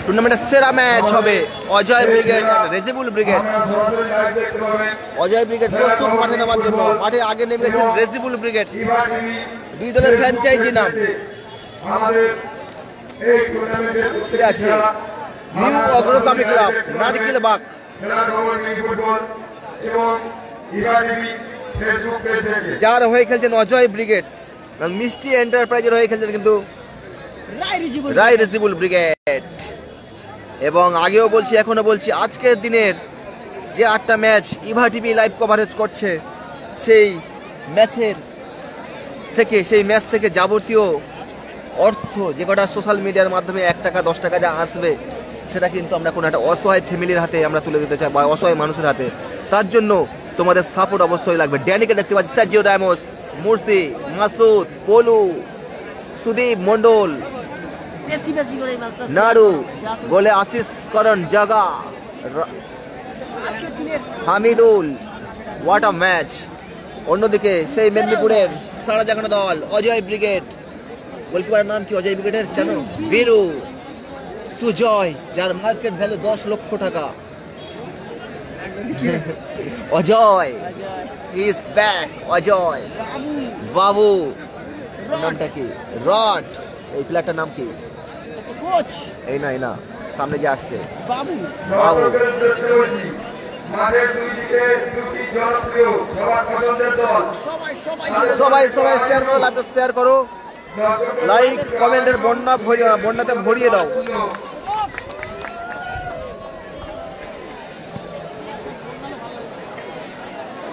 টুর্নামেন্টের সেরা ম্যাচ হবে Ajay brigade Rezibul brigade. Ajay brigade প্রস্তুত মাঠে নামার জন্য, মাঠে আগে নেমেছেন রেজিবুল ব্রিগেড। দুই দলের ফ্র্যাঞ্চাইজি নাম আছে নিউ অগ্রগামী ক্লাব, নারিকেল বাগ। যার হয়ে খেলছেন অজয় ব্রিগেড, মিষ্টি এন্টারপ্রাইজের হয়ে খেলছেন কিন্তু রায় রেজিবুল ব্রিগেড। এবং আগেও বলছি এখনো বলছি, আজকের দিনের যে 8টা match Eva TV live coverage করছে, সেই ম্যাচ থেকে যাবতীয় অর্থ যে কটা সোশ্যাল মিডিয়ার মাধ্যমে 1 টাকা 10 টাকা যা আসবে, সেটা কিন্তু আমরা কোনো একটা অসহায় ফ্যামিলির হাতে আমরা তুলে দিতে চাই, বা অসহায় মানুষের হাতে। তার জন্য তোমাদের সাপোর্ট অবশ্যই লাগবে। ড্যানিকে দেখতে পাচ্ছি, সার্জিও রামোস, মুরসি, মাসুদ, পলু, সুদীপ মন্ডল, নাড়ু, গোলে আশিস করণ, জাগা, হামিদুল। What a match! অন্যদিকে সেই মেদিনীপুরের সারা জাগানো দল অজয় ব্রিগেড, গোলকিপারের নাম কি অজয় ব্রিগেডের জানো? বীরু, সুজয়, যার মার্কেট ভ্যালু 10 লক্ষ টাকা। Ajay is back. অজয়, বাবু, নামটা কি? রড। এই প্লেয়ারটার নাম কি? এই না, সামনে যে আসছে বাবু। সবাই শেয়ার করো, লাইভটা শেয়ার করো, লাইক কমেন্টের বন্যাতে ভরিয়ে দাও।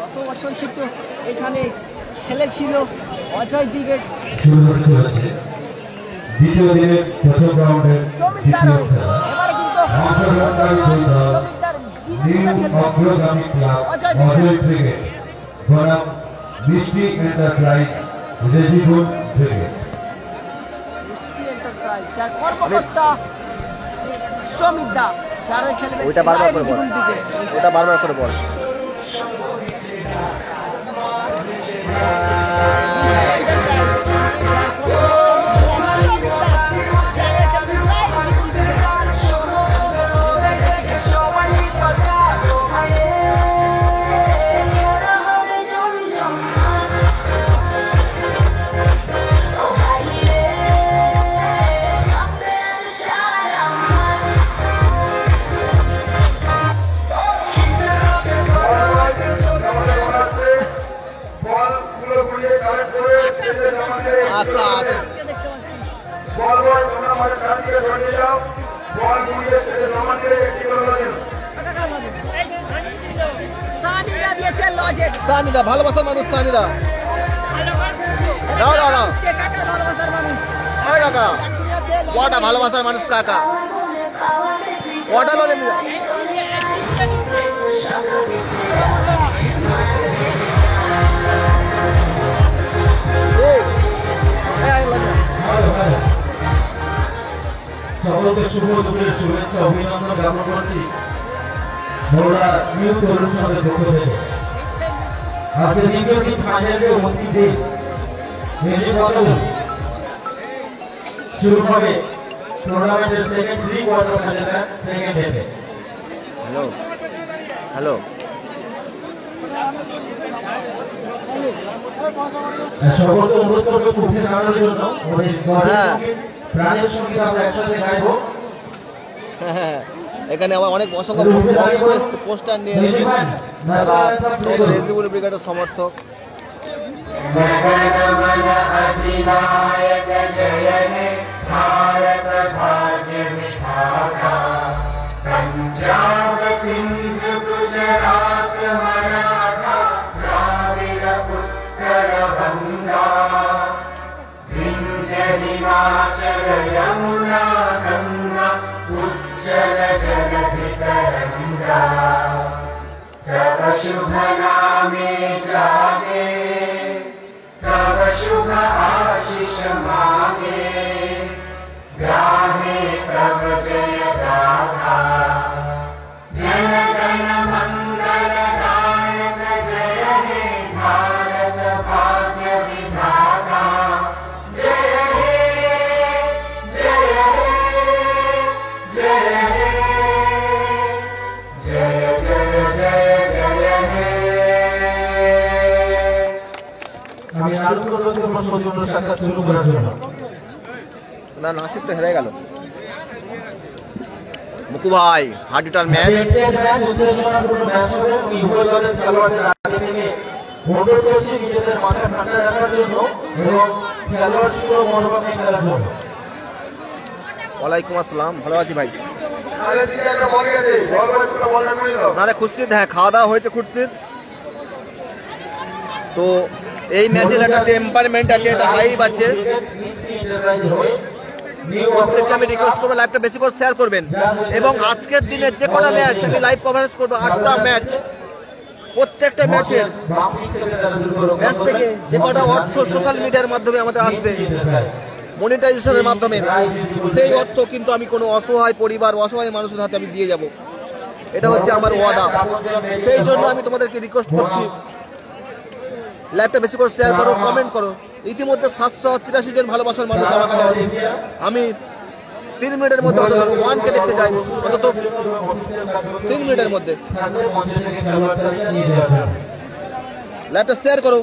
গত বছর কিন্তু এখানে খেলেছিল অজয় ব্রিগেড। দ্বিতীয় দিনের প্রথম রাউন্ডে এবারে কিন্তু অগ্রগামী ক্লাব অজয় ব্রিগেড বনাম মিষ্টি enterprise Rezibul brigade. Mishti enterprise যার কর্মকর্তা সমিত দা, যারা খেলবে ওটা বারবার করে বল, ওটা বারবার করে বল। সানিদা ভালোবাসার মানুষ, সানিদা ভালোবাসার মানুষ কাকা, ওটা ভালোবাসার মানুষ কাকা, ওটা লোনে সকলকে শুভ দুপুরের শুভেচ্ছা অভিনন্দন জ্ঞাপন করছি মোরা নিউ তরুণ সঙ্গের পক্ষ থেকে। আজকে দ্বিতীয় দিন ফাইনালে অন্তিম দিন শুরু হবে টুর্নামেন্টের second pre quarter final match second ডেতে। হ্যালো সকলকে অনুরোধ করবে উঠে দাঁড়ানোর জন্য। প্রাণের সঙ্গীত আমরা একসাথে গাইব। এখানে আমার অনেক অসংখ্য পোস্টার নিয়ে এসেছে, রেজিবুল ব্রিগেডের সমর্থক। पंजाब सिंध गुजरात मराठा द्राविड़ उत्तर बंगा विंध्य हिमाचल यमुना गंगा उज्जल जलधि तरंगा तव शुभ नामे जागे तव शुभ आशीष मांगे गाहे तव जय गाथा जन गण मंगल गायक जय हे भारत भाग्य विधाता जय हे जय हे जय সৌজন্য সাক্ষাৎ শুরু করার জন্য। না নাসির তো হেরে গেল। মুকু ভাই হার্ড হিটার ম্যাচ। উত্তেজনাপূর্ণ ম্যাচ হবে। উভয় দলের খেলোয়াড়দের আগে থেকে অনুরোধ করছি নিজেদের মাথা ঠান্ডা রাখার জন্য এবং খেলোয়াড় সুন্দর মনোভাব নিয়ে খেলার জন্য। ওয়ালাইকুম আসসালাম, ভালো আছি ভাই। না রে খুশিদ, হ্যাঁ খাওয়া দাওয়া হয়েছে খুশিদ। তো এই ম্যাচের একটা টেম্পারমেন্ট আছে, একটা হাইপ আছে। প্রত্যেককে আমি রিকোয়েস্ট করবো লাইভটা বেশি করে শেয়ার করবেন এবং আজকের দিনে যে কটা ম্যাচ আমি লাইভ কভারেজ করবো, 8টা ম্যাচ, প্রত্যেকটা ম্যাচের ম্যাচ থেকে যে কটা অর্থ সোশ্যাল মিডিয়ার মাধ্যমে আমাদের আসবে মনিটাইজেশনের মাধ্যমে, সেই অর্থ কিন্তু আমি কোনো অসহায় পরিবার, অসহায় মানুষের হাতে আমি দিয়ে যাব। এটা হচ্ছে আমার ওয়াদা। সেই জন্য আমি তোমাদেরকে রিকোয়েস্ট করছি লাইভটা বেশি করে শেয়ার করো, কমেন্ট করো। ইতিমধ্যে 783 জন ভালোবাসার মানুষ আমার কাছে আছে। আমি 3 মিনিটের মধ্যে অন্তত 1কে দেখতে চাই, অন্তত 3 মিনিটের মধ্যে। লাইভটা শেয়ার করো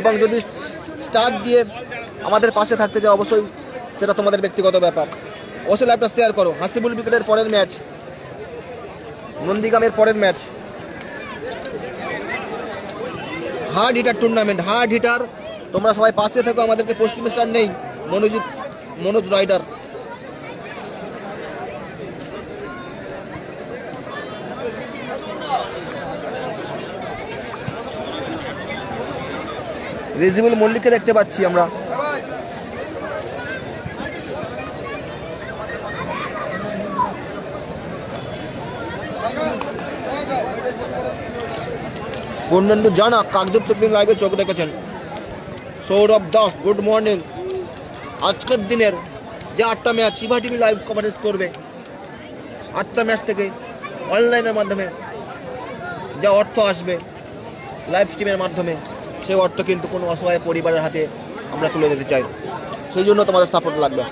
এবং যদি স্টার দিয়ে আমাদের পাশে থাকতে চাও অবশ্যই সেটা তোমাদের ব্যক্তিগত ব্যাপার। অবশ্যই লাইভটা শেয়ার করো। হাসিবুল উইকেটের পরের ম্যাচ, নন্দীগ্রামের পরের match, hard hitter tournament, hard hitter. তোমরা সবাই পাশে থেকো, আমাদেরকে পশ্চিম স্টার নেই, মনোজ রাইডার। রেজিবুল মল্লিককে দেখতে পাচ্ছি আমরা। পূর্ণেন্দু জানা কাকদ্বীপ থেকে লাইভে চোখ রেখেছেন। Sourav Das good morning. আজকের দিনের যে 8টা match Eva TV live coverage করবে, 8টা ম্যাচ থেকে অনলাইনের মাধ্যমে যা অর্থ আসবে লাইভ স্ট্রিমের মাধ্যমে, সেই অর্থ কিন্তু কোনো অসহায় পরিবারের হাতে আমরা তুলে দিতে চাই। সেই জন্য তোমাদের সাপোর্ট লাগবে।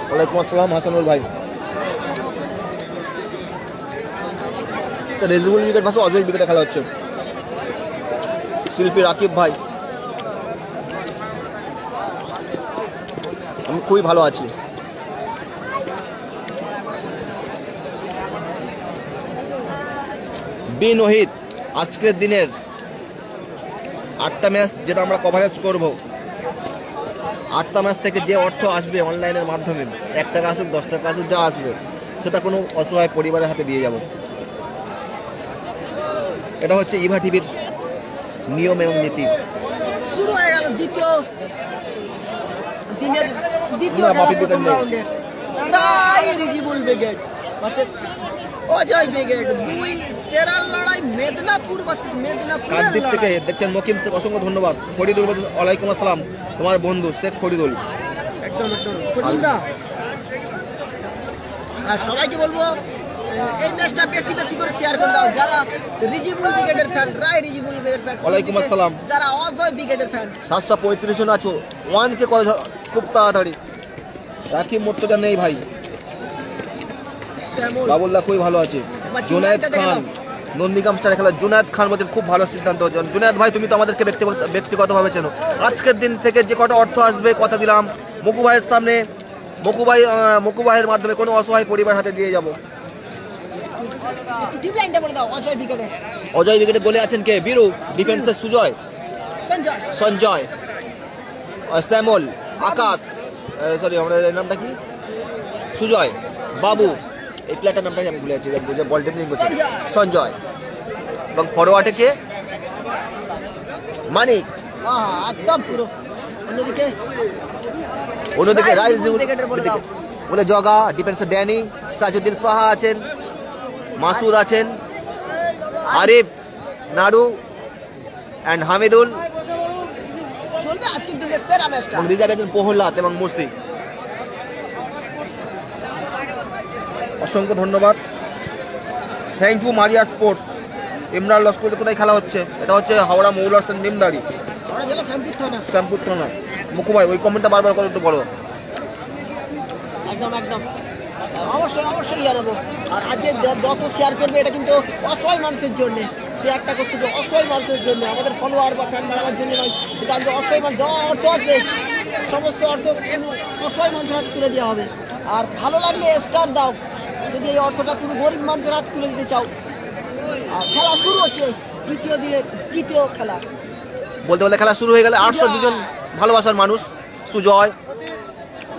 ওয়ালাইকুম আসসালাম হাসানুল ভাই। রেজিবুল উইকেট পাশে অজয় উইকেটে খেলা হচ্ছে। শিল্পী রাকিব ভাই, আমি খুবই ভালো আছি। বি নোহিত, আজকের দিনের 8টা ম্যাচ যেটা আমরা কভারেজ করব, 8টা ম্যাচ থেকে যে অর্থ আসবে অনলাইনের মাধ্যমে, 1 টাকা আসুক 10 টাকা আসুক, যা আসবে সেটা কোনো অসহায় পরিবারের হাতে দিয়ে যাব। এটা হচ্ছে ইভা টিভির নিয়ম এবং নীতি। শুরু হয়ে গেল দ্বিতীয় দিনের দ্বিতীয় না, বাপি প্রথম ব্রিগেড নেই। রাউন্ডে Rijibul brigade versus Ajay brigade. দুই সেরার লড়াই, মেদিনীপুর ভার্সেস মেদিনীপুর। কাকদ্বীপ থেকে দেখছেন মকিম শেখ, অসংখ্য ধন্যবাদ। ফরিদুল বলছেন ওয়ালাইকুম আসসালাম, তোমার বন্ধু শেখ ফরিদুল। একদম ফরিদা। আর সবাইকে বলবো এই ম্যাচটা বেশি বেশি করে শেয়ার করে দাও, যারা রিজিবুল ব্রিগেডের ফ্যান, রায় রিজিবুল ব্রিগেডের ফ্যান। ওয়ালাইকুম আসসালাম। যারা অজয় ব্রিগেডের ফ্যান, 735 জন আছো, 1কে করে খুব তাড়াতাড়ি। রাকিব মোর্তজা নেই ভাই। শ্যামল বাবুল্লাহ খুবই ভালো আছে। জুনায়েদ খান, নন্দীগ্রাম স্টারে খেলা জুনায়েদ খান বলছেন খুব ভালো সিদ্ধান্ত হচ্ছে। জুনায়েদ ভাই তুমি তো আমাদেরকে ব্যক্তিগতভাবে চেনো। আজকের দিন থেকে যে কটা অর্থ আসবে কথা দিলাম মুকু ভাইয়ের সামনে, মুকু ভাইয়ের মাধ্যমে কোনো অসহায় পরিবার হাতে দিয়ে যাব। টিম লাইনটা বলে দাও। অজয় ব্রিগেডে অজয় উইকেটে গোলে আছেন কে? বীরু। ডিফেন্সে সুজয়, সঞ্জয়, সঞ্জয়, শ্যামল, আকাশ, সরি আমাদের নামটা কি, সুজয়, বাবু, এই প্লেয়ারটার নামটা আমি ভুলে যাচ্ছি, বল টেকনিক করছে, সঞ্জয়। এবং ফরওয়ার্ডে কে? মানিক। একদম পুরো। অন্যদিকে রাইল ব্রিগেডের বলে দাও। বলে জগা, ডিফেন্সে ড্যানি, সাজুদ্দিন সাহা আছেন, মাসুদ আছেন, আরিফ, নাড়ু অ্যান্ড হামিদুল, চলবে আজকের দিনের সেরা ম্যাচটা। এবং রিজার্ভ আছেন প্রহ্লাদ এবং মুর্শি। অসংখ্য ধন্যবাদ। Thank you Maria sports. Imran Laskar কোথায় খেলা হচ্ছে? এটা হচ্ছে হাওড়া মৌলার নিমদাড়ি, আমরা জেলা শ্যামপুর থানা। শ্যামপুর থানা। মুকু ভাই ওই কমেন্টটা বারবার করে একটু বলো। একদম একদম অবশ্যই অবশ্যই জানাবো। আর আজকে যত শেয়ার করবে এটা কিন্তু অসহায় মানুষের জন্য। শেয়ারটা করতে যে অসহায় মানুষের জন্য, আমাদের ফলোয়ার বা ফ্যান বাড়াবার জন্য নয়, কিন্তু আজকে অসহায় মানুষ যা অর্থ আসবে সমস্ত অর্থ কোনো অসহায় মানুষের হাতে তুলে দেওয়া হবে। আর ভালো লাগলে স্টার দাও যদি এই অর্থটা কোনো গরিব মানুষের হাতে তুলে দিতে চাও। আর খেলা শুরু হচ্ছে তৃতীয় দিনের তৃতীয় খেলা। বলতে বলতে খেলা শুরু হয়ে গেলে 802 জন ভালোবাসার মানুষ। সুজয়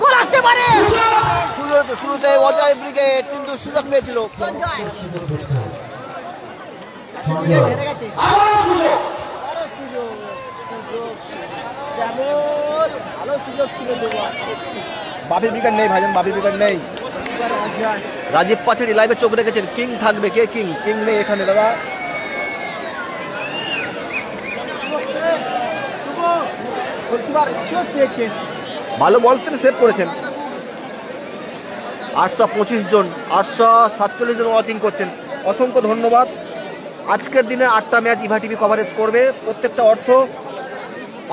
গোল আসতে পারে, শুরুতে অজয় ব্রিগেড কিন্তু সুযোগ পেয়েছিল। হেরে গেছে। আরো সুযোগ, শ্যামল ভালো সুযোগ ছিল দেওয়ার। বাপি ব্রিগেড নেই ভাইজান, বাপি ব্রিগেড নেই। রাজীব পাচারি লাইভে চোখ রেখেছেন, কিং থাকবে, কে কিং? কিং নেই এখানে দাদা। গোলকিপার চোট পেয়েছে, ভালো বল তিনি সেভ করেছেন। 825 জন, 847 জন ওয়াচিং করছেন, অসংখ্য ধন্যবাদ। আজকের দিনে 8টা ম্যাচ ইভা টিভি কভারেজ করবে। প্রত্যেকটা অর্থ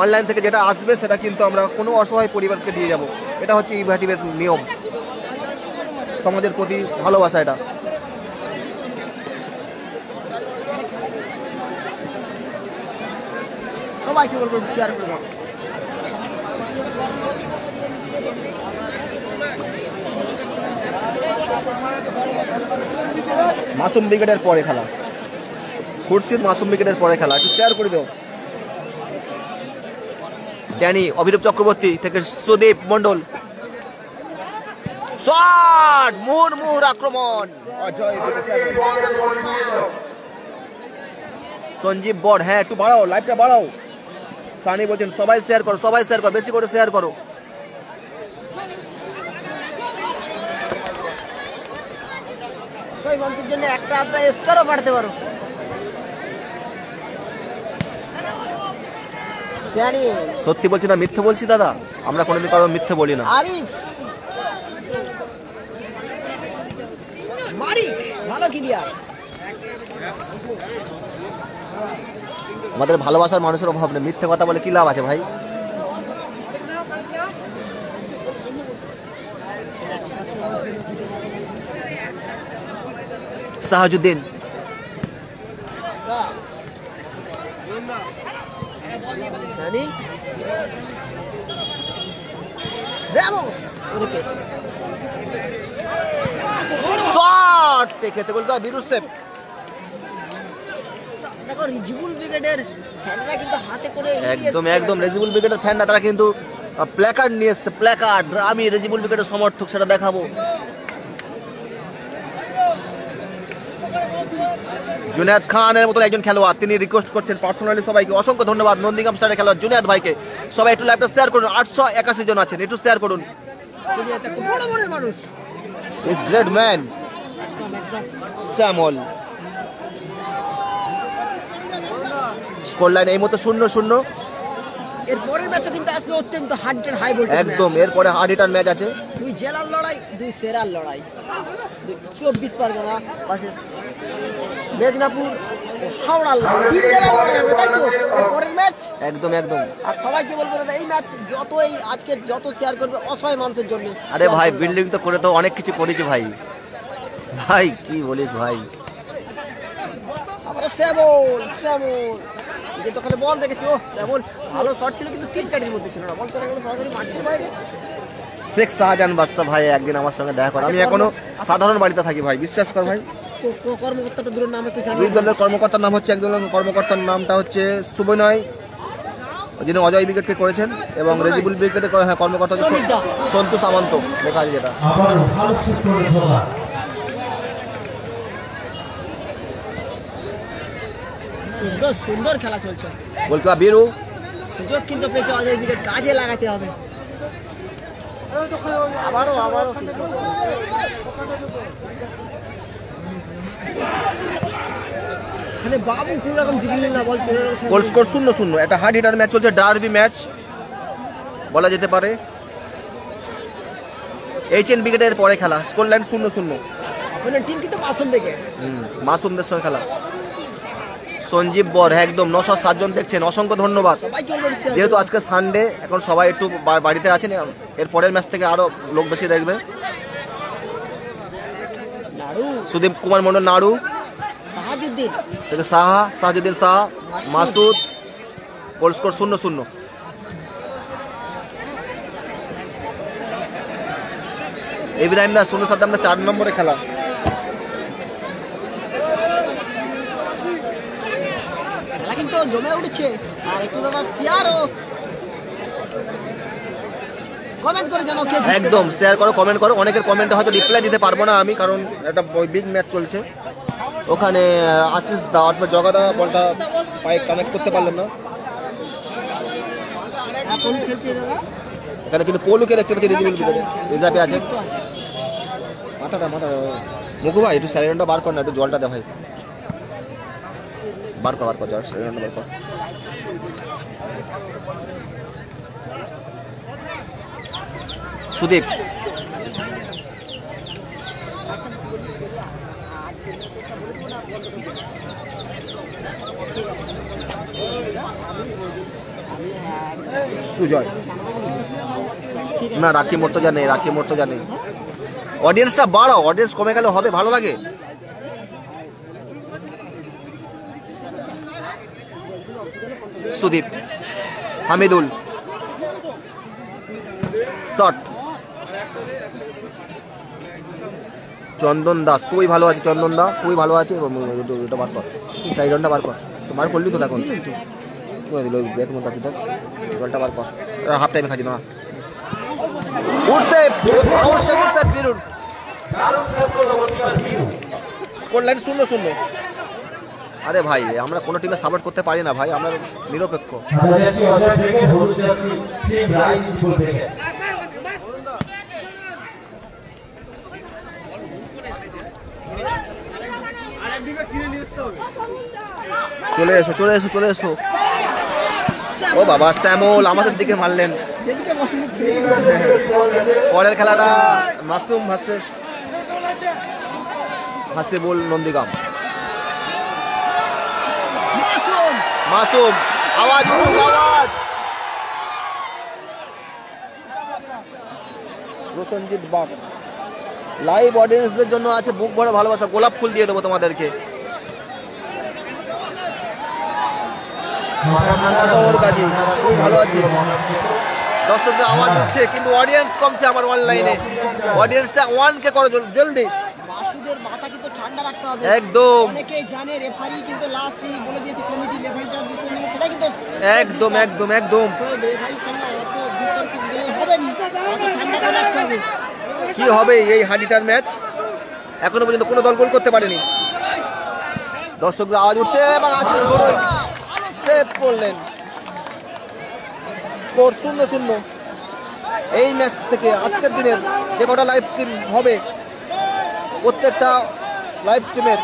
অনলাইন থেকে যেটা আসবে সেটা কিন্তু আমরা কোনো অসহায় পরিবারকে দিয়ে যাব। এটা হচ্ছে ইভা টিভির নিয়ম, সমাজের প্রতি ভালোবাসা এটা। সবাইকে বলবো শেয়ার করবো। মাসুম ব্রিগেডের পরে খেলা, খুরশিদ মাসুম ব্রিগেডের পরে খেলা, একটু শেয়ার করে দাও। ড্যানি, অভিরূপ চক্রবর্তী থেকে সুদীপ মন্ডল, শট, মুহুর আক্রমণ, অজয় সঞ্জীব বড়। হ্যাঁ একটু বাড়াও, লাইভটা বাড়াও। সানি বলছেন সবাই শেয়ার করো, সবাই শেয়ার করো, বেশি করে শেয়ার করো। অসহায় মানুষের জন্য একটা আধটা স্টারও পাঠাতে পারো। ড্যানি, সত্যি বলছি না মিথ্যে বলছি দাদা? আমরা কোনোদিন কারো মিথ্যে বলি না। আরিফ, মারিক ভালো ক্লিয়ার। আমাদের ভালোবাসার মানুষের অভাব নেই, মিথ্যে কথা বলে কি লাভ আছে ভাই? সাহাজুদ্দিন, ড্যানি, রামোস, শট দেখে গোল করা বীরু সেভ। দেখো রিজিবুল ব্রিগেডের ফ্যানরা কিন্তু হাতে করে একদম একদম রেজিবুল ব্রিগেডের ফ্যানরা তারা কিন্তু প্ল্যাকার্ড নিয়ে এসছে, প্ল্যাকার্ড। আমি রেজিবুল ব্রিগেডের সমর্থক, সেটা দেখাবো। জুনায়েদ খানের মতন একজন খেলোয়াড়, তিনি রিকোয়েস্ট করছেন পার্সোনালি সবাইকে, অসংখ্য ধন্যবাদ। নন্দীগ্রাম স্টারের খেলোয়াড় জুনায়েদ ভাইকে, সবাই একটু লাইভটা শেয়ার করুন। 881 জন আছেন, একটু শেয়ার করুন। বড় মনের মানুষ, is great man Shyamal. Score line এই মতো 0-0। এর পরের ম্যাচও কিন্তু আসবে অত্যন্ত হাই ভোল্টেজ একদম, এরপরে হার্ড হিটার ম্যাচ আছে। দুই জেলার লড়াই, দুই সেরার লড়াই। 24 পরগনা ভার্সেস মেদিনীপুর ও হাওড়ার লড়াই, তিন জেলার লড়াই হবে, তাই তো পরের ম্যাচ? একদম একদম। আর সবাইকে বলবো দাদা এই ম্যাচ যত এই আজকে যত শেয়ার করবে অসহায় মানুষের জন্য। আরে ভাই বিল্ডিং তো করে তো অনেক কিছু করেছি ভাই, ভাই কি বলিস ভাই। আবার শ্যামল, যে দোকানে বল রেখেছে, ও শ্যামল ভালো শট ছিল কিন্তু 3 কাটির মধ্যে ছিল না, বল করে গেল সরাসরি মাঠের বাইরে। শেখ শাহজাহান বাদশা ভাই একদিন আমার সঙ্গে দেখা কর, আমি এখনো সাধারণ বাড়িতে থাকি ভাই, বিশ্বাস কর ভাই। কর্মকর্তাটা দূরের নাম একটু জানি। দুই দলের কর্মকর্তার নাম হচ্ছে, একজন কর্মকর্তার নামটা হচ্ছে সুবনয়, যিনি অজয় ব্রিগেডকে করেছেন, এবং রেজিবুল ব্রিগেডের কর্মকর্তা সন্তু সামন্ত লেখা আছে যেটা। আবার ভালো শুট করে খেলা। সুন্দর সুন্দর খেলা চলছে। গোলকিপার বীরু, সুযোগ কিন্তু পেয়েছে অজয় ব্রিগেড, কাজে লাগাতে হবে। আবারও এখানে বাবু কোন রকম জিগিলেন না, বল চলে গেছে। Goal score 0-0। একটা হার্ড হিটার ম্যাচ চলছে, ডার্বি ম্যাচ বলা যেতে পারে। এইচএন ব্রিগেডের পরে খেলা, স্কোর লাইন 0-0। আপনার টিম কিন্তু মাসুম ব্রিগেড, মাসুমদের সঙ্গে খেলা। সঞ্জীব বর একদম 907 জন দেখছেন, অসংখ্য ধন্যবাদ। সবাইকে বলবো যেহেতু আজকে সানডে, এখন সবাই একটু বাড়িতে আছেন, এর পরের ম্যাচ থেকে আরো লোক বেশি দেখবে। নাড়ু, সুদীপ কুমার মন্ডল নাড়ু, সাজুদ্দিন থেকে সাহা, সাজুদ্দিন সাহা, মাসুদ। Goal score 0-0। ইব্রাহিম দা, সুনু সাদ্দাম দা 4 নম্বরে খেলা। খেলা কিন্তু জমে উঠছে। আর একটু দাদা শেয়ার ও কমেন্ট করে জানাও কে জিতবে। একদম শেয়ার করো, কমেন্ট করো। অনেকের কমেন্টে হয়তো রিপ্লাই দিতে পারবো না আমি, কারণ একটা বিগ ম্যাচ চলছে ওখানে। আশিস দা অথবা জগা দা বলটা পায়ে কানেক্ট করতে পারলেন না। এখন খেলছে দাদা। এখানে কিন্তু পলুকে দেখতে পাচ্ছি রিজার্ভে আছে। মাথাটা মুখু ভাই একটু স্যালাইনটা বার কর না, একটু জলটা দে ভাই। বার কর জল, স্যালাইনটা বার কর। সুদীপ, সুজয় না, রাখি মর্তজা নেই, রাখি মর্তজা নেই। অডিয়েন্সটা বাড়াও, অডিয়েন্স কমে গেলে হবে, ভালো লাগে। সুদীপ, হামিদুল, শট। চন্দন দাস খুবই ভালো আছে, চন্দন দা খুবই ভালো আছে। এটা বার কর, সাইড রানটা বার কর। তো বার করলি তো দেখুন জলটা বার কর। হাফ টাইমে খাচ্ছি না, উঠছে বিরুর। Score line 0-0। আরে ভাই, আমরা কোনো টিমে সাপোর্ট করতে পারি না ভাই, আমরা নিরপেক্ষ। চলে এসো, চলে এসো, চলে এসো। ও বাবা, শ্যামল আমাদের দিকে মারলেন। পরের খেলাটা মাসুম ভার্সেস হাসিবুল নন্দীগ্রাম। মাসুম, আওয়াজ উঠুক, আওয়াজ। প্রসেনজিৎ বাগ, লাইভ অডিয়েন্সদের জন্য আছে বুক ভরা ভালোবাসা। গোলাপ ফুল দিয়ে দেবো তোমাদেরকে। গাজী খুব ভালো আছে। দর্শকদের আওয়াজ উঠছে, কিন্তু অডিয়েন্স কমছে আমার অনলাইনে। অডিয়েন্সটা 1K করো জলদি। মাসুদের মাথা কিন্তু ঠান্ডা রাখতে হবে। একদম, অনেকেই জানে রেফারি কিন্তু লাস্টে বলে দিয়েছে কমিটি রেফারিটার বিষয় নিয়ে, সেটা কিন্তু একদম একদম একদম। রেফারির সঙ্গে অত বিতর্ক গেলে হবে না, মাথা ঠান্ডা করে রাখতে হবে। কি হবে এই হাডিটার ম্যাচ? এখনো পর্যন্ত কোনো দল গোল করতে পারেনি। দর্শকদের আওয়াজ উঠছে এবং আশিস ঘোড়াই সেভ করলেন। স্কোর 0-0। এই ম্যাচ থেকে আজকের দিনের যে কটা লাইভ স্ট্রিম হবে, প্রত্যেকটা লাইভ স্ট্রিমের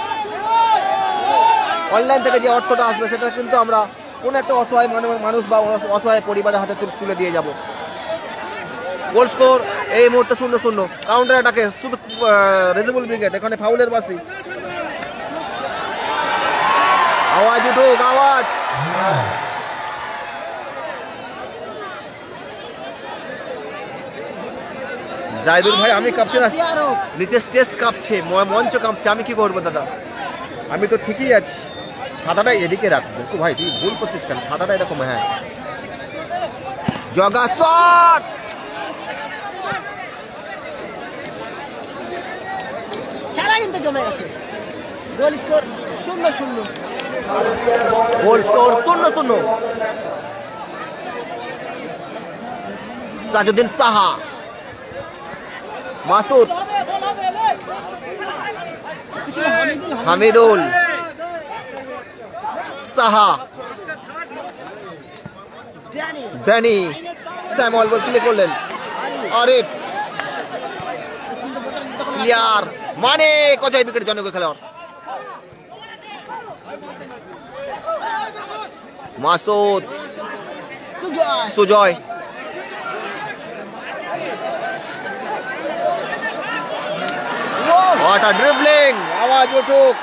অনলাইন থেকে যে অর্থটা আসবে সেটা কিন্তু আমরা কোনো একটা অসহায় মানুষ বা অসহায় পরিবারের হাতে তুলে দিয়ে যাব। গোল স্কোর এই মুহূর্তে 0-0। কাউন্টার অ্যাটাকে শুধু রেজিবল ব্রিগেড, এখানে ফাউলের বাসি। আওয়াজ উঠুক, আওয়াজ। জাহিদুল ভাই, আমি কাঁপছি না, নিচে স্টেজ কাঁপছে, মঞ্চ কাঁপছে, আমি কি করবো দাদা? আমি তো ঠিকই আছি। ছাতাটা এদিকে রাখবো ভাই, তুই ভুল করছিস কেন? ছাতাটা এরকম। হ্যাঁ, জগা শট। খেলা কিন্তু জমে গেছে। Goal score 0-0। Goal score 0-0। Sajuddin Saha, Masud, Hamidul, Saha, Danny, Samuel ball click করলেন। আরিফ, ইয়ার মানে কজয় উইকেট জনক খেলোয়াড়। Masud, Sujoy, What a dribbling! আওয়াজ উঠুক।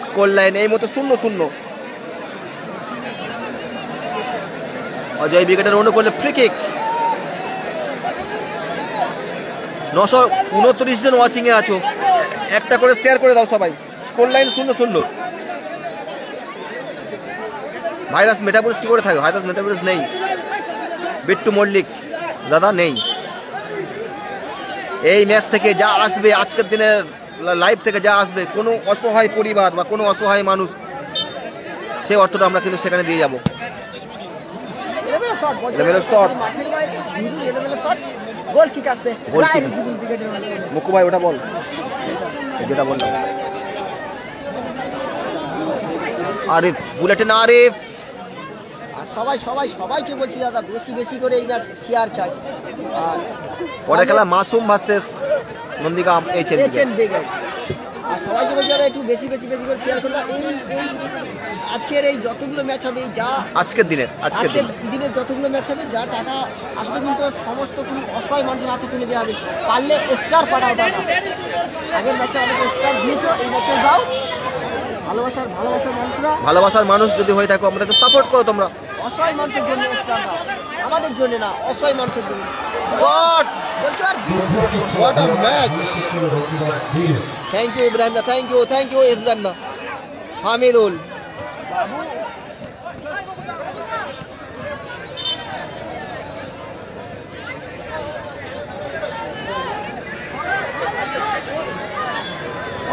স্কোর লাইন এই মতো 0-0। অজয় উইকেটের অনুকূলে free kick. 929 John watching a আছো, একটা করে শেয়ার করে দাও সবাই। Score line 0-0। ভাইরাস মেটাবলিস কি করে থাকে? ভাইরাস মেটাবলিস নেই। বিট্টু মল্লিক দাদা নেই। এই ম্যাচ থেকে যা আসবে, আজকের দিনের লাইভ থেকে যা আসবে, কোনো অসহায় পরিবার বা কোনো অসহায় মানুষ, সেই অর্থটা আমরা কিন্তু সেখানে দিয়ে যাবো। মুকু ভাই ওটা বল, যেটা বললাম। আরিফ বুলেটিন, আরিফ আর সবাইকে বলছি দাদা বেশি বেশি করে এই ম্যাচ শেয়ার চাই। আর পরে খেলা Masum versus Nandigram HN brigade. আর সবাইকে বলছি দাদা একটু বেশি করে শেয়ার করুন। এই আজকের এই যতগুলো ম্যাচ হবে, যা আজকের দিনের যতগুলো ম্যাচ হবে, যা টাকা আসবে কিন্তু সমস্ত কোনো অসহায় মানুষের হাতে তুলে দেওয়া হবে। পারলে স্টার পাঠাও টাকা। আগের ম্যাচে অনেক স্টার দিয়েছো, এই ম্যাচে দাও। ভালোবাসার মানুষ যদি হয়ে থাকো, আমাদেরকে সাপোর্ট করো তোমরা। অসহায় মানুষের জন্য স্টার দাও, আমাদের জন্য না, অসহায় মানুষের জন্য। What a match! Thank you Ibrahim, thank you Ibrahim, Hamidul.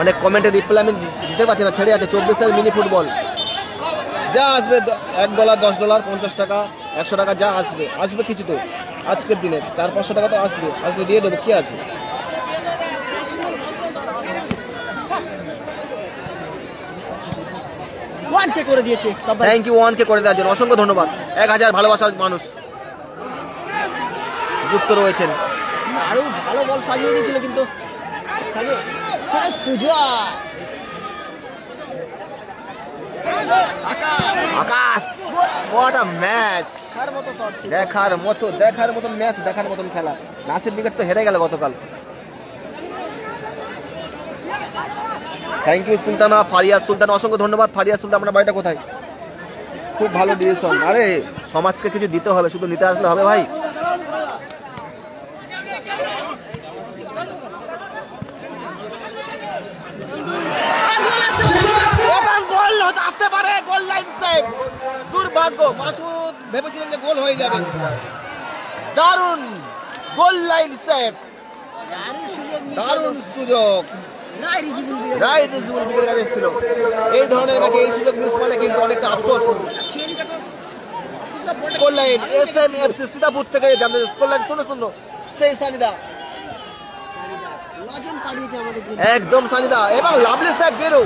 অনেক কমেন্টে রিপ্লাই আমি দিতে পারছি না, ছেড়ে আছে। 24 মিনি ফুটবল যা আসবে, $1, $10, $50, $100 যা আসবে কিছু তো আজকের দিনে 400-500 টাকা তো আসলে দিয়ে দেবো, কি আছে। করে দিয়েছে, থ্যাংক ইউ 1K করে দেওয়ার জন্য অসংখ্য ধন্যবাদ। 1000 ভালোবাসার মানুষ যুক্ত রয়েছেন। আরো ভালো বল সাজিয়ে দিয়েছিল কিন্তু আকাশ, what a match! দেখার মতো ম্যাচ, দেখার মতন খেলা। নাসির উইকেট তো হেরে গেল গতকাল। থ্যাংক ইউ সুলতানা, ফারিয়া সুলতানা অসংখ্য ধন্যবাদ। ফারিয়া সুলতান, আপনার বাড়িটা কোথায়? খুব ভালো ডিসিশন। আরে সমাজকে কিছু দিতে হবে, শুধু নিতে আসলে হবে ভাই? আসতে পারে গোল লাইন সেভ। দুর্ভাগ্য, মাসুদ ভেবেছিলেন যে গোল হয়ে যাবে। দারুণ গোল লাইন সেভ, দারুণ সুযোগ। রায় রিজবুল বিকের কাছে ছিল। এই ধরনের ম্যাচে এই সুযোগ মিস মানে কিন্তু অনেকটা আফসোস। গোল লাইন SMFC সীতাপুর থেকে জানতে গোল লাইন 0-0। সেই সানিদা একদম সানিদা এবং লাভলি সাহেব বেরো।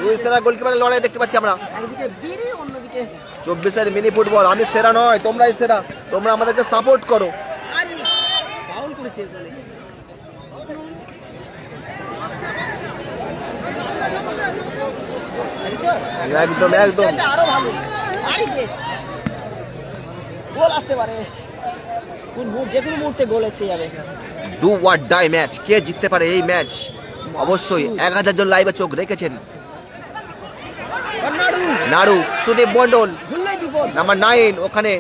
দুই সেরা গোলকিপারের লড়াই দেখতে পাচ্ছি আমরা। 24 মিনি ফুটবল। আমি সেরা নয়, তোমরাই সেরা। তোমরা আমাদেরকে সাপোর্ট করো। একদম আরো ভালো গোল আসতে পারে, যে কোনো মুহূর্তে গোল এসে যাবে। Do or die match. কে জিততে পারে এই ম্যাচ? অবশ্যই 1000 জন লাইভে চোখ রেখেছেন। নাড়ু সুদীপ মন্ডল নাম্বার 9, ওখানে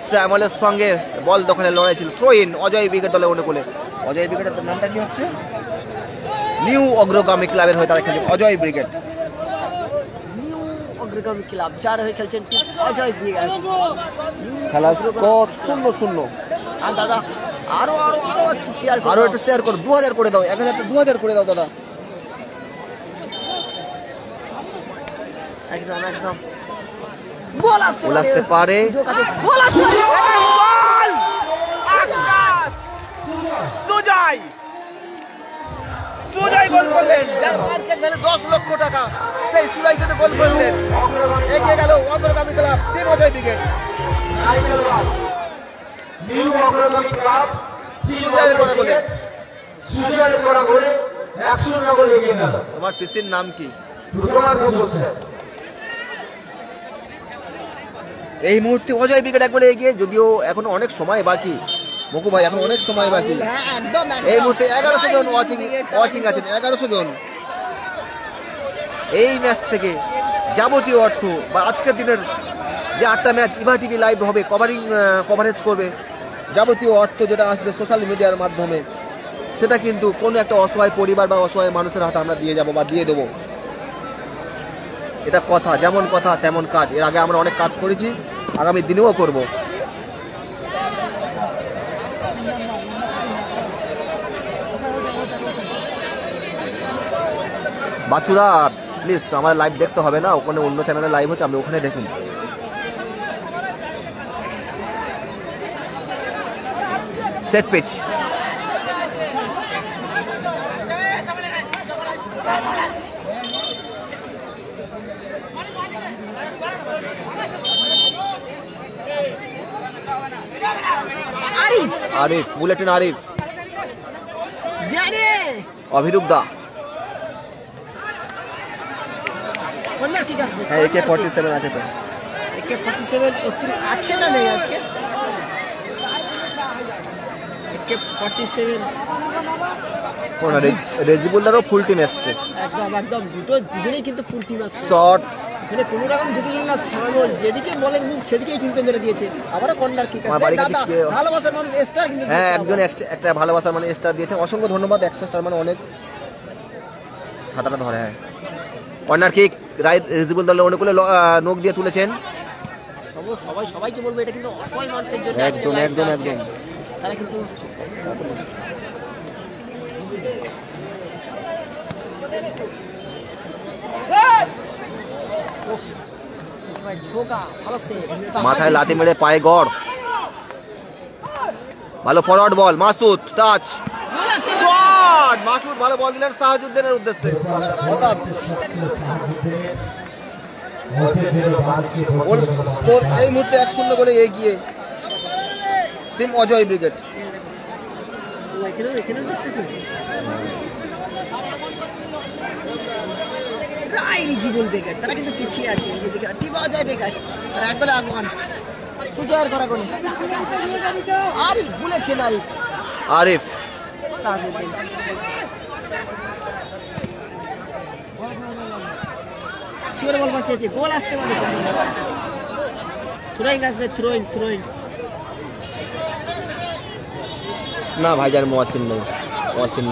শ্যামলের সঙ্গে বল দখলের লড়াই ছিল। থ্রোইন অজয় ব্রিগেড দলের অনুকূলে। অজয় ব্রিগেডের নামটা কি হচ্ছে? নিউ অগ্রগামী ক্লাবের হয়ে তারা খেলছে অজয় ব্রিগেড। নিউ অগ্রগামী ক্লাব যার হয়ে খেলছেন অজয় ব্রিগেড। খেলা স্কোর 0-0। আর দাদা আরো একটু শেয়ার করো। 2000 করে দাও, 1000 2000 করে দাও দাদা। একদম গোল আসতে পারে। সুজয় গোল করলেন, যার মার্কেট ভ্যালু 10 লক্ষ টাকা। সেই সুজয় কিন্তু গোল করলেন। এগিয়ে গেল অগ্রগামী club team Ajay brigade. New অগ্রগামী ক্লাব সুজয়ের বড় গোলে, সুজয়ের বড় গোলে 100 গোলে এগিয়ে গেল। তোমার পিসির নাম কি? এই মুহূর্তে অজয় ব্রিগেড এক গোলে এগিয়ে, যদিও এখনো অনেক সময় বাকি। মুকু ভাই, এখন অনেক সময় বাকি। এই মুহূর্তে 1100 জন ওয়াচিং আছেন, 1100 জন। এই ম্যাচ থেকে যাবতীয় অর্থ বা আজকের দিনের যে 8টা ম্যাচ ইভা টিভি লাইভ হবে, কভারেজ করবে, যাবতীয় অর্থ যেটা আসবে সোশ্যাল মিডিয়ার মাধ্যমে সেটা কিন্তু কোনো একটা অসহায় পরিবার বা অসহায় মানুষের হাতে আমরা দিয়ে যাব বা দিয়ে দেবো। এটা কথা, যেমন কথা তেমন কাজ। এর আগে আমরা অনেক কাজ করেছি, আগামী দিনেও করব। বাচ্চুদা প্লিজ আমাদের লাইভ দেখতে হবে না, ওখানে অন্য চ্যানেলে লাইভ হচ্ছে, আপনি ওখানে দেখুন। Set piece, Arif bulletin, Arif, Abhirup da, হ্যাঁ AK-47 আছে তো। AK-47 আছে না নেই আজকে? AK-47 রেজিবুলদারও ফুল টিম এসছে, একদম দুজনেই কিন্তু ফুল টিম আছে। শট এখানে কোনো রকম ঝুঁকি না, সাগর যেদিকে বলের মুখ সেদিকেই কিন্তু মেরে দিয়েছে। আবারও কর্নার কিক আছে। দাদা ভালোবাসার মানুষ স্টার কিন্তু, হ্যাঁ একজন একটা ভালোবাসার মানে স্টার দিয়েছে, অসংখ্য ধন্যবাদ। 100 স্টার মানে অনেক। ছাতাটা ধরে, হ্যাঁ কর্নার কিক, রাইট রেজিবুল দলের অনুকূলে নোক দিয়ে তুলেছেন। সবাইকে বলবো এটা কিন্তু অসহায় মানুষের জন্য একদম তারা কিন্তু মাথায় লাথি মেরে পায়ে গড়। ভালো ফরওয়ার্ড বল, মাসুদ টাচ শট, মাসুদ ভালো বল দিলেন সাহাজউদ্দিনের উদ্দেশ্যে। গোল স্কোর এই মুহূর্তে 1-0 গোলে এগিয়ে টিম অজয় ব্রিগেড। জীবন বেকার তারা কিন্তু পিছিয়ে আছে, টিম অজয় বেকার তারা এক গোলে আগুন সুজয়ের করা গোলে। আরিফ বুলেট ট্রেন, আরিফ সাহাজউদ্দিন চুরে বল বসিয়েছে, গোল আসতে পারে। থ্রোইং আসবে, থ্রোইং না ভাইজান, মহসিন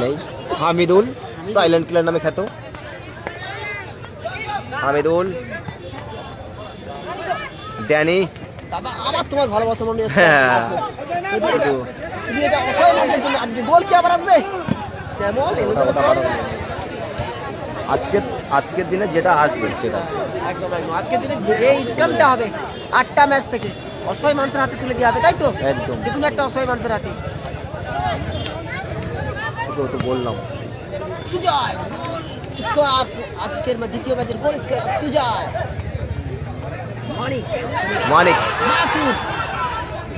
নেই, হামিদুল সাইলেন্ট কিলার নামে খ্যাত। হামিদুল, ড্যানি, দাদা আমার তোমার ভালোবাসা মনে আছে। হ্যাঁ শুধু এটা অসহায় মানুষের জন্য। আজকে গোল কি আবার আসবে? স্যামল আজকের দিনে যেটা আসবে সেটা একদম আজকের দিনে এই ইনকামটা হবে 8টা ম্যাচ থেকে অসহায় মানুষের হাতে তুলে দেওয়া হবে, তাই তো? একদম, যে কোনো একটা অসহায় মানুষের হাতে। তো বললাম সুজয় স্কোর, আজকের দ্বিতীয় ম্যাচের গোল স্কোর সুজয়। মানিক, মাসুদ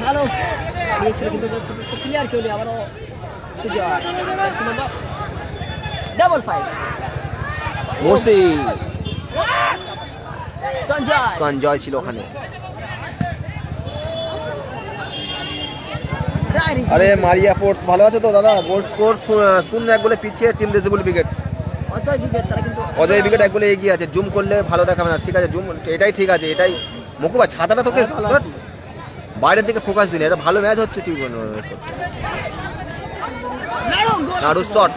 ভালো দিয়েছিল কিন্তু ক্লিয়ার কেউ নেই। আবারও সুজয়, ডাবল 5 মোসি, সঞ্জয় ছিল ওখানে। আরে মারিয়া ফোর্স ভালো আছে তো দাদা? গোল স্কোর 0-1 গোলে পিছিয়ে team Rejibul brigade. Ajay brigade 1 গোলে এগিয়ে আছে। জুম করলে ভালো দেখাবে না, ঠিক আছে জুম, এটাই ঠিক আছে, এটাই। মুকুবা ছাতাটা তোকে বাইরের দিকে ফোকাস দিলে, এটা ভালো ম্যাচ হচ্ছে। তুই নাড়ু শট,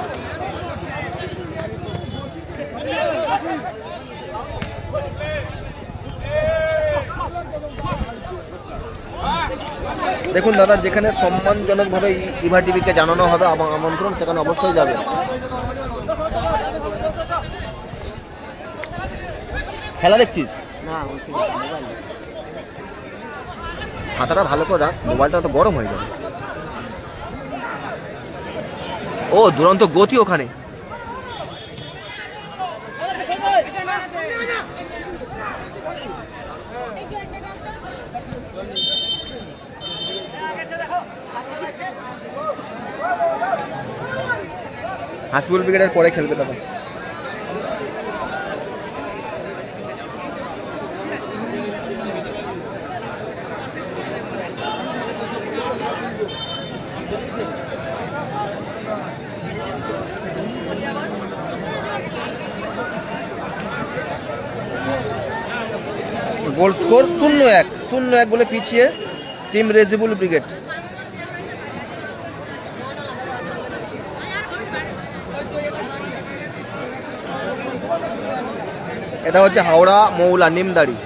দেখুন দাদা, যেখানে সম্মানজনকভাবে ইভা টিভিকে জানানো হবে আমন্ত্রণ, সেখানে অবশ্যই যাবে। খেলা দেখছিস? ছাতাটা ভালো করে রাখ, মোবাইলটা তো গরম হয়ে যাবে। ও দুরন্ত গতি ওখানে। হাসিবুল ব্রিগেডের পরে খেলবে তখন। গোল স্কোর 0-1 বলে পিছিয়ে টিম রেজিবুল ব্রিগেড। এটা হচ্ছে হাওড়া মৌলা নিমদাড়ি।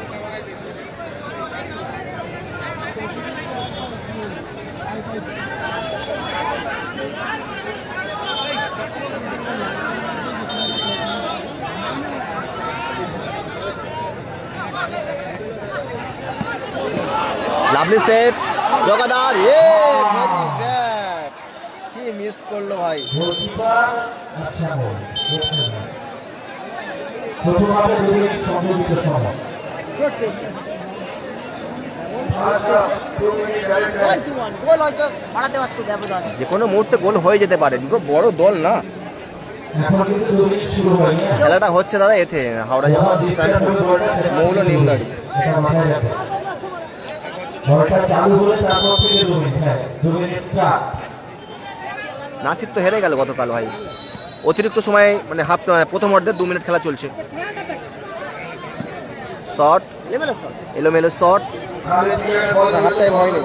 লাভলি সেভ, জগাদার কি মিস করলো ভাই। গোলকিপার আচ্ছা বল প্রথমে দুই সংযোজিত সময় শট পেয়েছে। গোল হয়তো বাড়াতে পারতো ব্যবধান। যে কোনো মুহূর্তে গোল হয়ে যেতে পারে, দুটো বড় দল না। এখন কিন্তু 2 মিনিট শুরু হয়নি। খেলাটা হচ্ছে দাদা এতে হাওড়া মৌল নিমদাড়ি। এটা মাথায় রাখবে। বলটা চালু হলে তারপর থেকে 2 মিনিট, হ্যাঁ 2 মিনিট স্টার্ট। নাসির তো হেরে গেল গতকাল ভাই, অতিরিক্ত সময় মানে প্রথম অর্ধে 2 মিনিট খেলা চলছে। শট, এলোমেলো শট, হাফ টাইম হয়নি।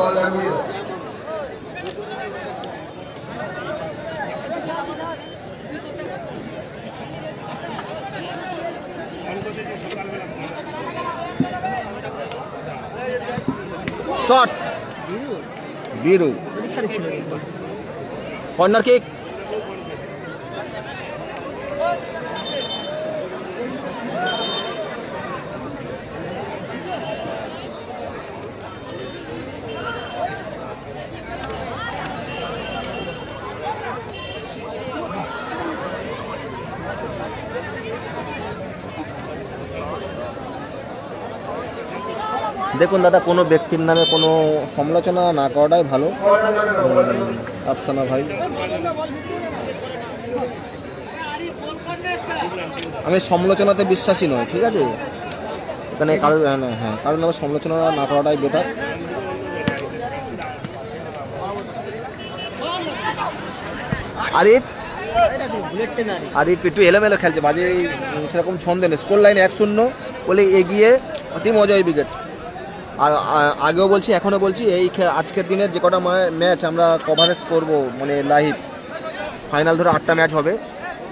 শট, বিরু, কর্নার কিক, দেখুন দাদা কোনো ব্যক্তির নামে কোনো সমালোচনা না করাটাই ভালো। আফসানা ভাই, আমি সমালোচনাতে বিশ্বাসী নই, ঠিক আছে? এখানে কারণ হ্যাঁ কারণ আমার সমালোচনা না করাটাই বেটার। আরিফ একটু এলোমেলো খেলছে, বাজে সেরকম ছন্দে নেই। স্কোর লাইন 1-0 বলে এগিয়ে টিম অজয় ব্রিগেড। আর আগেও বলছি এখনও বলছি, এই আজকের দিনের যে কটা ম্যাচ আমরা কভারেজ করব মানে লাইভ, ফাইনাল ধরে 8টা ম্যাচ হবে,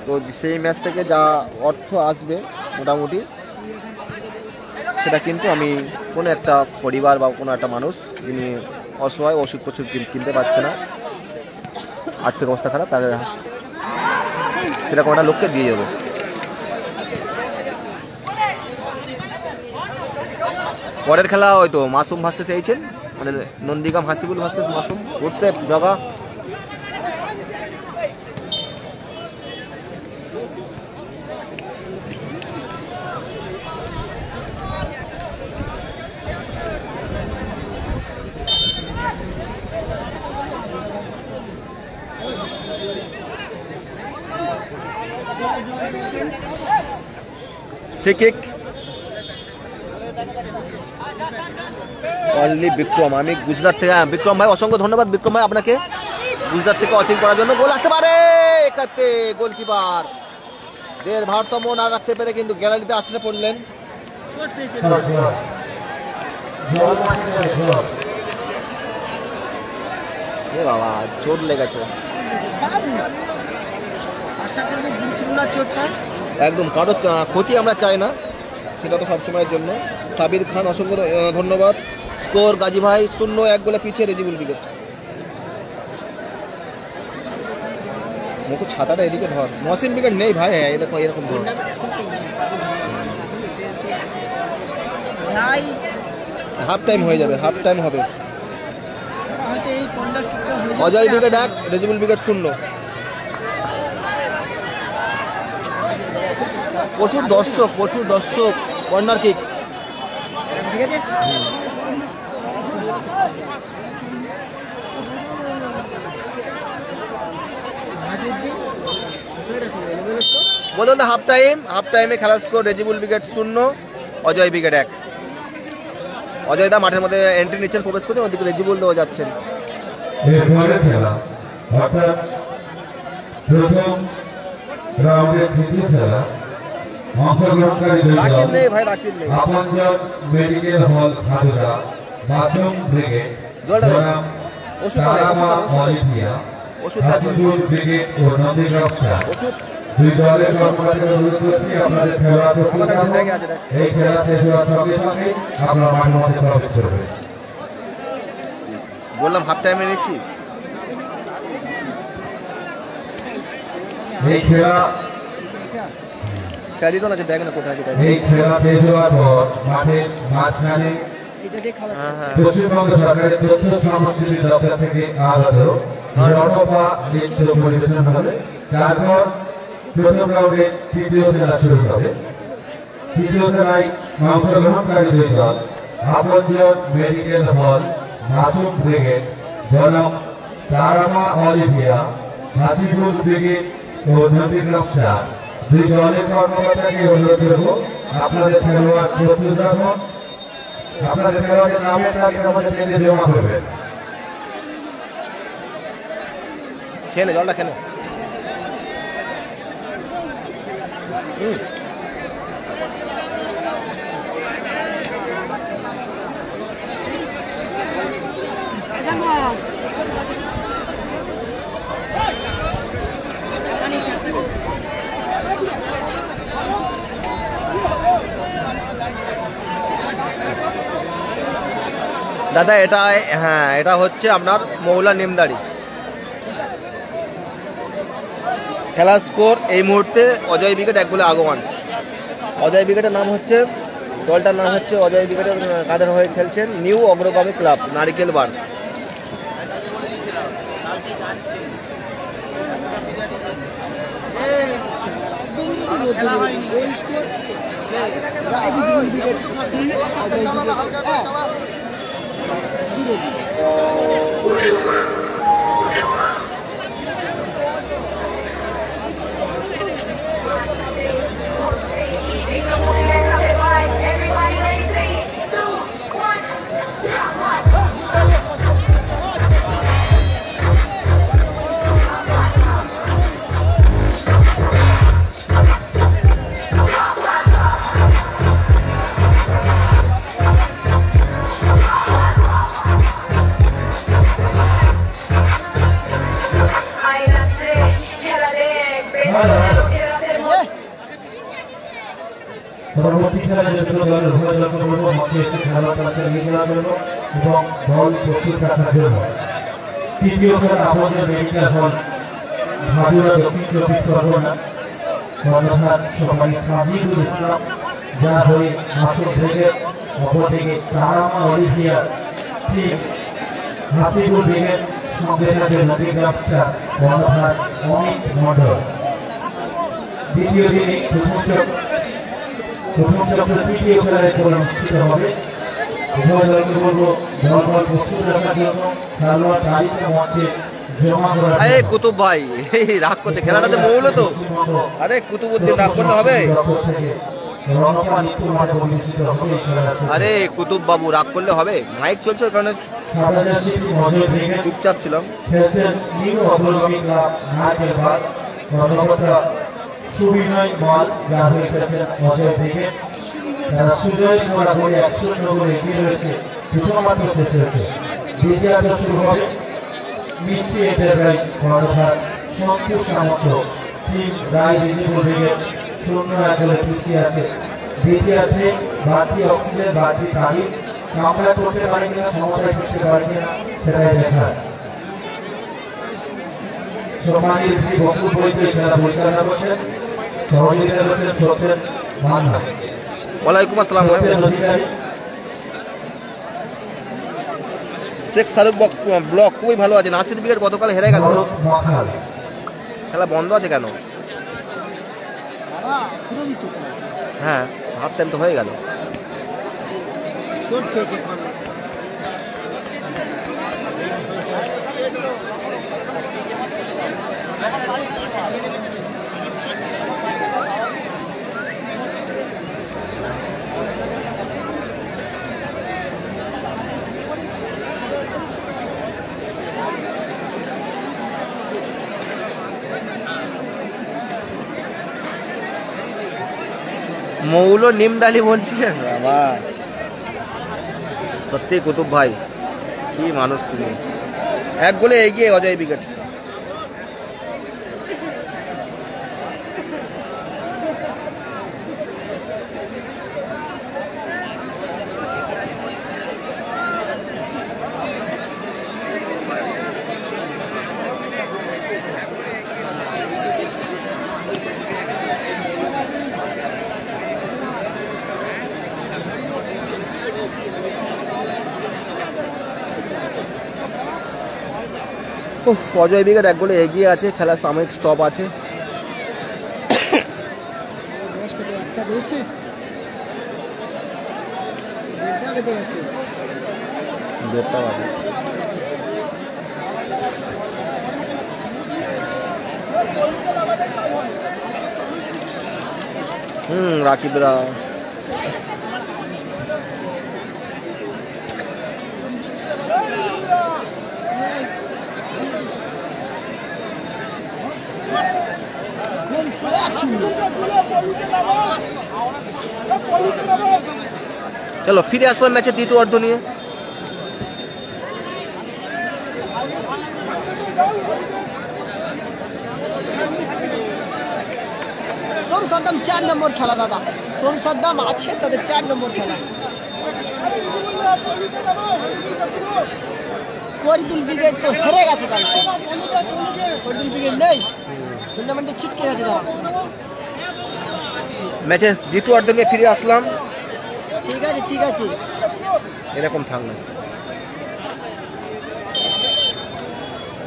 তো সেই ম্যাচ থেকে যা অর্থ আসবে মোটামুটি সেটা কিন্তু আমি কোনো একটা পরিবার বা কোনো একটা মানুষ যিনি অসহায় ওষুধ প্রচুর কিনতে পারছে না, আর্থিক অবস্থা খারাপ, তাদের সেরকম একটা লোককে দিয়ে যাবো। পরের খেলা হয়তো মাসুম ভার্সেস এইচেন, মানে নন্দীগ্রাম হাসিবুল ভার্সেস মাসুম। উঠছে জগা, ঠিক ঠিক অনলি বিক্রম। আমি গুজরাট থেকে, বিক্রম ভাই অসংখ্য ধন্যবাদ বিক্রম ভাই আপনাকে গুজরাট থেকে ওয়াচিং করার জন্য। গোল আসতে পারে, একাতে গোলকিপার দের ভারসাম্য না রাখতে পেরে কিন্তু গ্যালারিতে আসতে পড়লেন। এ বাবা চোট লেগেছে একদম, কারো ক্ষতি আমরা চাই না, সেটা তো সবসময়ের জন্য। সাবির খান অসংখ্য ধন্যবাদ। স্কোর গাজী ভাই 0-1 বলে পিছিয়ে রেজিবুল ব্রিগেড। মুখ ছাতাটা এদিকে ধর, মহসিন ব্রিগেড নেই ভাই, এরকম এরকম ধর। হাফ টাইম হয়ে যাবে, হাফ টাইম হবে। Ajay brigade 1, Rezibul brigade 0। প্রচুর দর্শক। কর্নার কিক, ঠিক আছে। বলুন হাফ টাইমে খেলার score Rejibul brigade 0, Ajay brigade 1। Ajay da মাঠের মধ্যে এন্ট্রি নিচ্ছেন, প্রবেশ করছেন, ওদিকে রেজিবুল দেওয়া যাচ্ছেন। এরপরে খেলা অর্থাৎ প্রথম রাউন্ডের তৃতীয় খেলা অংশগ্রহণকারী রাকিব নেই ভাই, রাকিব নেই। আপনজন medical hall Bhadura, bathroom brigade, জলটা দেন। জনাব ওষুধ দেন, ওষুধ তারামা দেন, ওষুধ দেন। অলিভিয়া, ওষুধ দেন। হাতিপুর ব্রিগেড ও নন্দীগ্রামটা ওষুধ দুই দলের কর্মকর্তাদের অনুরোধ করছি আপনাদের খেলোয়াড় আমার কাছে ব্যাগে আছে, দেখ। এই খেলা শেষ হওয়ার সঙ্গে সঙ্গে আপনারা মাঠের মধ্যে প্রবেশ করবেন। বললাম হাফ টাইমে নিচ্ছি। এই খেলা স্যারিডন আছে, দেখ না কোথায় আছে। এই খেলা শেষ হওয়ার পর মাঠের মাঝখানে এটা দিয়ে খাবার হ্যাঁ হ্যাঁ পশ্চিমবঙ্গ সরকারের তথ্য সংস্কৃতি দপ্তর থেকে আগত জনপা নৃত্য পরিবেশন হবে। তারপর প্রথম রাউন্ডে তৃতীয় খেলা শুরু হবে। তৃতীয় খেলায় অংশগ্রহণকারী দুই দল আপনজন মেডিকেল হল, মাসুম ব্রিগেড, জনাব তারামা অলিভিয়া, হাতিপুর ব্রিগেড ও নন্দীগ্রাম চার। দুই দলের কর্মকর্তাকে অনুরোধ করব আপনাদের খেলোয়াড় প্রস্তুত রাখুন। আপনাদের খেলোয়াড়ের নামের তালিকা আমাদের কেন্দ্রে জমা করবেন। খেলে জলটা খেলে। দাদা এটা, হ্যাঁ এটা হচ্ছে আপনার মৌলা নিমদাড়ি। খেলার স্কোর এই মুহূর্তে অজয় ব্রিগেড 1 গোলে আগোয়ান। অজয় ব্রিগেডের নাম হচ্ছে, দলটার নাম হচ্ছে অজয় ব্রিগেডের কাদের হয়ে খেলছেন নিউ অগ্রগামী ক্লাব নারিকেল বার। পরবর্তী খেলায় যদিও দলের উভয় দলকে বলবো মঞ্চে এসে খেলার তালিকা নিয়ে যাওয়ার জন্য এবং দল প্রস্তুত রাখার জন্য। তৃতীয় খেলা আপনজন মেডিকেল হল ভাদুরা, দক্ষিণ 24 পরগনা, কর্ণধার সবাই সাজিদুল ইসলাম, যার হয়ে মাসুম ব্রিগেড, অপরদিকে তারামা অলিভিয়া, ঠিক হাসিবুল ব্রিগেড, সঙ্গে থাকবে নদীগ্রাম চার, কর্ণধার অমিত মন্ডল। দ্বিতীয় দিনে প্রথম চক্র তৃতীয় খেলায় অনুষ্ঠিত হবে। উভয় দলকে বলবো দলবল প্রস্তুত রাখার জন্য খেলোয়াড় তালিকা মঞ্চে জমা করার আরে জন্য। কুতুব ভাই, এই রাগ করছে, খেলাটাতে মৌল তো। আরে কুতুবুদ্দিন রাগ করতে হবে। রণপা নৃত্য মাঠে অনুষ্ঠিত হবে এই খেলাটি। আরে কুতুব বাবু রাগ করলে হবে, মাইক চলছে ওই কারণে সাদাজার শিশু অজয় ব্রিগেড চুপচাপ ছিলাম। খেলছেন নিউ অগ্রগামী ক্লাব নারকেল বাদ, কর্মকর্তা সুবিনয় মাল, যার হয়ে খেলছেন অজয় ব্রিগেড। তারা সুজয় কুমার বলে 1-0 গোলে এগিয়ে রয়েছে। প্রথমার্ধ শেষ হয়েছে। দ্বিতীয়ার্ধ শুরু হবে। মিষ্টি এন্টারপ্রাইজ, কর্ণধার সন্তোষ সামন্ত, টিম রায় রিজিবুল ব্রিগেড 0-1 গোলে পিছিয়ে আছে। দ্বিতীয়ার্ধে বাড়তি অক্সিজেন, বাড়তি তারিখ কামড়া করতে পারে কিনা, সমতায় করতে পারে কিনা সেটাই দেখার। সম্মানিত শ্রী বকুল বৈদ্য খেলা পরিচালনা করছেন, সহযোগিতা করছেন সত্যেন মান্না, ওয়ালাইকুম আসসালাম। সত্যেন অধিকারী। শেখ শাহরুখ ব্লক খুবই ভালো আছে। নাসির ব্রিগেড গতকাল হেরে গেল, ভরত মাখাল, খেলা বন্ধ আছে কেন? পুরো দিত হ্যাঁ হাফ টাইম তো হয়ে গেল। চোট পেয়েছে। মৌল নিমডালি বলছিলেন বাবা, সত্যি কুতুব ভাই কি মানুষ তুমি। 1 গোলে এগিয়ে অজয় উইকেট। অজয় উইকেট 1 গোলে এগিয়ে আছে, খেলার সাময়িক স্টপ আছে। রাকিবরা চলো ফিরে আসলাম ম্যাচের দ্বিতীয় অর্ধ নিয়ে। সোম সাদ্দাম 4 নম্বর খেলা দাদা, সোম সাদ্দাম আছে তাদের 4 নম্বর খেলা। ফরিদুল ব্রিগেড তো হেরে গেছে কালকে, ফরিদুল ব্রিগেড নেই, টুর্নামেন্টে ছিটকে গেছে তারা। ম্যাচের দ্বিতীয় অর্ধ নিয়ে ফিরে আসলাম। ঠিক আছে ঠিক আছে, এরকম থাক না।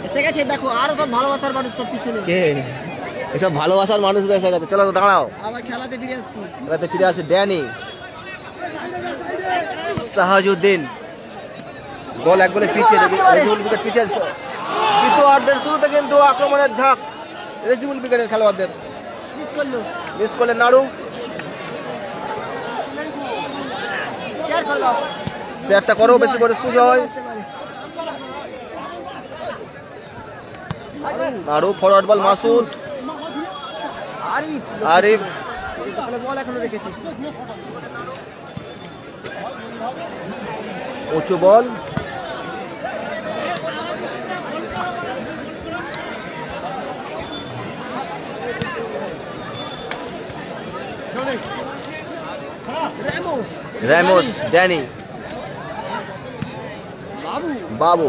এসে গেছে দেখো, আরো সব ভালোবাসার মানুষ সব পিছনে। কে এসব ভালোবাসার মানুষ এসে গেছে? চলো তো দাঁড়াও, আবার খেলাতে ফিরে আসছি। খেলাতে ফিরে আসে ড্যানি, সাহাজউদ্দিন। বল 1 গোলে পিছিয়ে, রেজিবুল উইকেট পিছিয়ে। দ্বিতীয় অর্ধের শুরুতে কিন্তু আক্রমণের ঝাঁক রেজিবুল উইকেটের খেলোয়াড়দের। মিস করলেন নাড়ু। শেয়ারটা করো বেশি করে সুজয়। নাড়ু, ফরওয়ার্ড বল মাসুদ, আরিফ বল এখনো রেখেছে। উঁচু বল, রেমোস, ড্যানি, বাবু।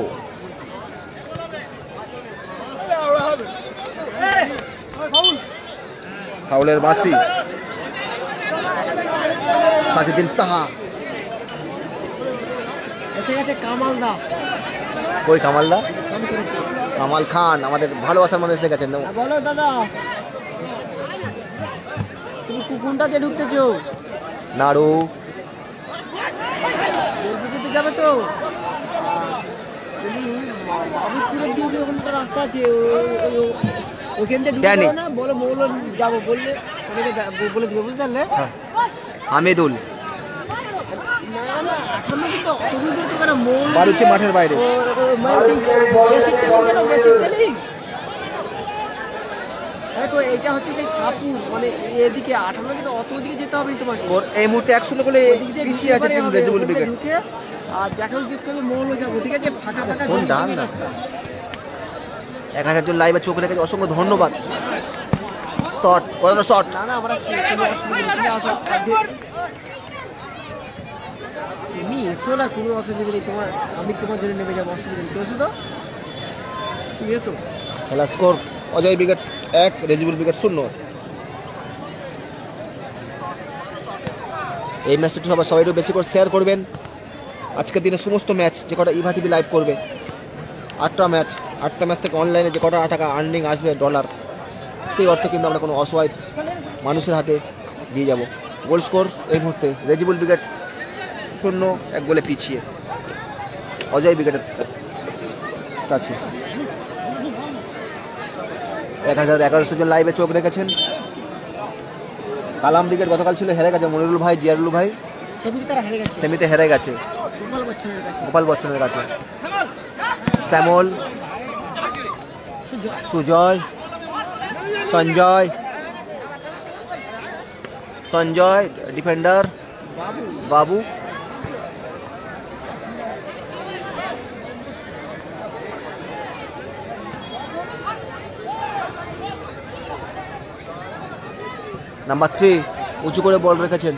ফাউলের বাসি, সাজিদিন সাহা। এসে গেছে কামালদা। কই কামালদা? কামাল খান, আমাদের ভালোবাসার মানুষ এসে গেছেন। বলো দাদা, তুমি কোনটা দিয়ে ঢুকতেছো? নাড়ু যাবে তো তুমি বাবুপুরের দিকে, ওখানে একটা রাস্তা আছে, ওখান থেকে ঢুকবে না, বলো মৌল যাবো বললে বলে দিবে, বুঝতে পারলে? হামিদুল না না, 58 কিন্তু অত দূর তো কেন, মৌল বাড়িছে মাঠের বাইরে। বেসিক ট্রেনিং দেখো, এটা হচ্ছে সেই সাপুর, মানে এদিকে 58 কিন্তু অত দিকে যেতে হবে তোমাকে। এই মুহূর্তে 1-0 গোলে পিছিয়ে আছে টিম রেজিবুল উইকেট। আর যাকে জিজ্ঞেস করবে মৌল যাবো, ঠিক আছে? ফাঁকা ফাঁকা রাস্তা। 1000 জন লাইভে চোখ রেখেছে, অসংখ্য ধন্যবাদ। শট ওরা তো শট। না না, আমরা কোনো অসুবিধা নেই, তুমি আসো, তুমি এসো না, কোনো অসুবিধা নেই। তোমার আমি তোমার জন্য নেমে যাবো, অসুবিধা নেই, তুমি এসো তো, তুমি এসো। খেলা score Ajay wicket 1, Rezibul wicket 0। এই ম্যাচটা সবাই একটু বেশি করে শেয়ার করবেন। আজকের দিনে সমস্ত ম্যাচ যে কটা ইভা টিভি লাইভ করবে, 8টা ম্যাচ থেকে অনলাইনে যে কটা টাকা আর্নিং আসবে ডলার, সেই অর্থ কিন্তু আমরা কোনো অসহায় মানুষের হাতে দিয়ে যাব। গোল স্কোর এই মুহূর্তে রেজিবুল উইকেট 0, 1 গোলে পিছিয়ে অজয় উইকেটের কাছে। 1011 জন লাইভে চোখ রেখেছেন। কালাম উইকেট গতকাল ছিল, হেরে গেছে। মনিরুল ভাই, জিয়ারুল ভাই সেমিতে হেরে গেছে গোপাল বচ্চনের কাছে। শ্যামল, সুজয়, সঞ্জয়, সঞ্জয় ডিফেন্ডার বাবু নাম্বার 3 উঁচু করে বল রেখেছেন,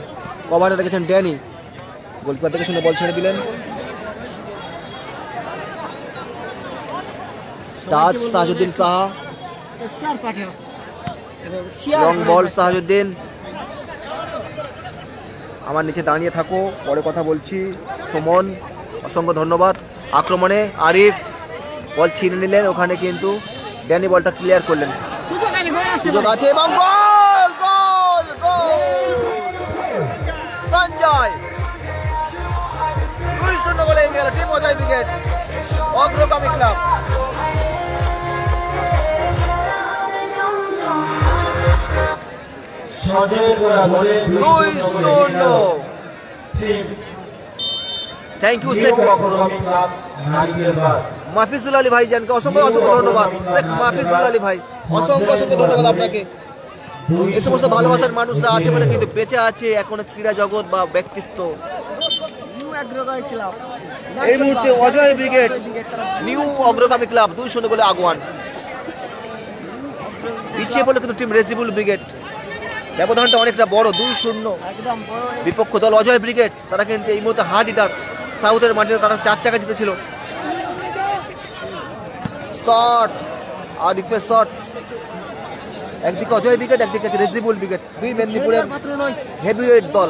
কভারে রেখেছেন ড্যানি, গোলকিপার দেখে শুনে বল ছেড়ে দিলেন। টাচ সাহাজুদ্দিন সাহা, স্টার পাঠা লং বল সাহাজুদ্দিন। আমার নিচে দাঁড়িয়ে থাকো, পরে কথা বলছি। সুমন অসংখ্য ধন্যবাদ। আক্রমণে আরিফ বল ছিনে নিলেন, ওখানে কিন্তু ড্যানি বলটা ক্লিয়ার করলেন। সুযোগ আছে এবং গোল গোল গোল সঞ্জয় 2-0 গোলে এগিয়ে গেল টিম অজয় ব্রিগেড, অগ্রগামী club. Thank you Sheikh Mahfizul Ali ভাইজানকে অসংখ্য অসংখ্য ধন্যবাদ। শেখ মাহফিজুল আলী ভাই অসংখ্য অসংখ্য ধন্যবাদ আপনাকে। এই সমস্ত ভালোবাসার মানুষরা আছে বলে কিন্তু বেঁচে আছে এখনো ক্রীড়া জগৎ বা ব্যক্তিত্ব। এই মুহূর্তে অজয় ব্রিগেড নিউ অগ্রগামী ক্লাব 2-0 গোলে আগুয়ান। পিছিয়ে পড়লো কিন্তু টিম রেজিবুল ব্রিগেড, ব্যবধানটা অনেকটা বড় 2-0। বিপক্ষ দল অজয় ব্রিগেড, তারা কিন্তু এই মুহূর্তে হার্ড হিটার, সাউথের মাটিতে তারা 4 চাকা জিতেছিল। শট আরিফের শট, একদিকে অজয় ব্রিগেড একদিকে রেজিবুল ব্রিগেড, দুই মেদিনীপুরের হেভিওয়েট দল।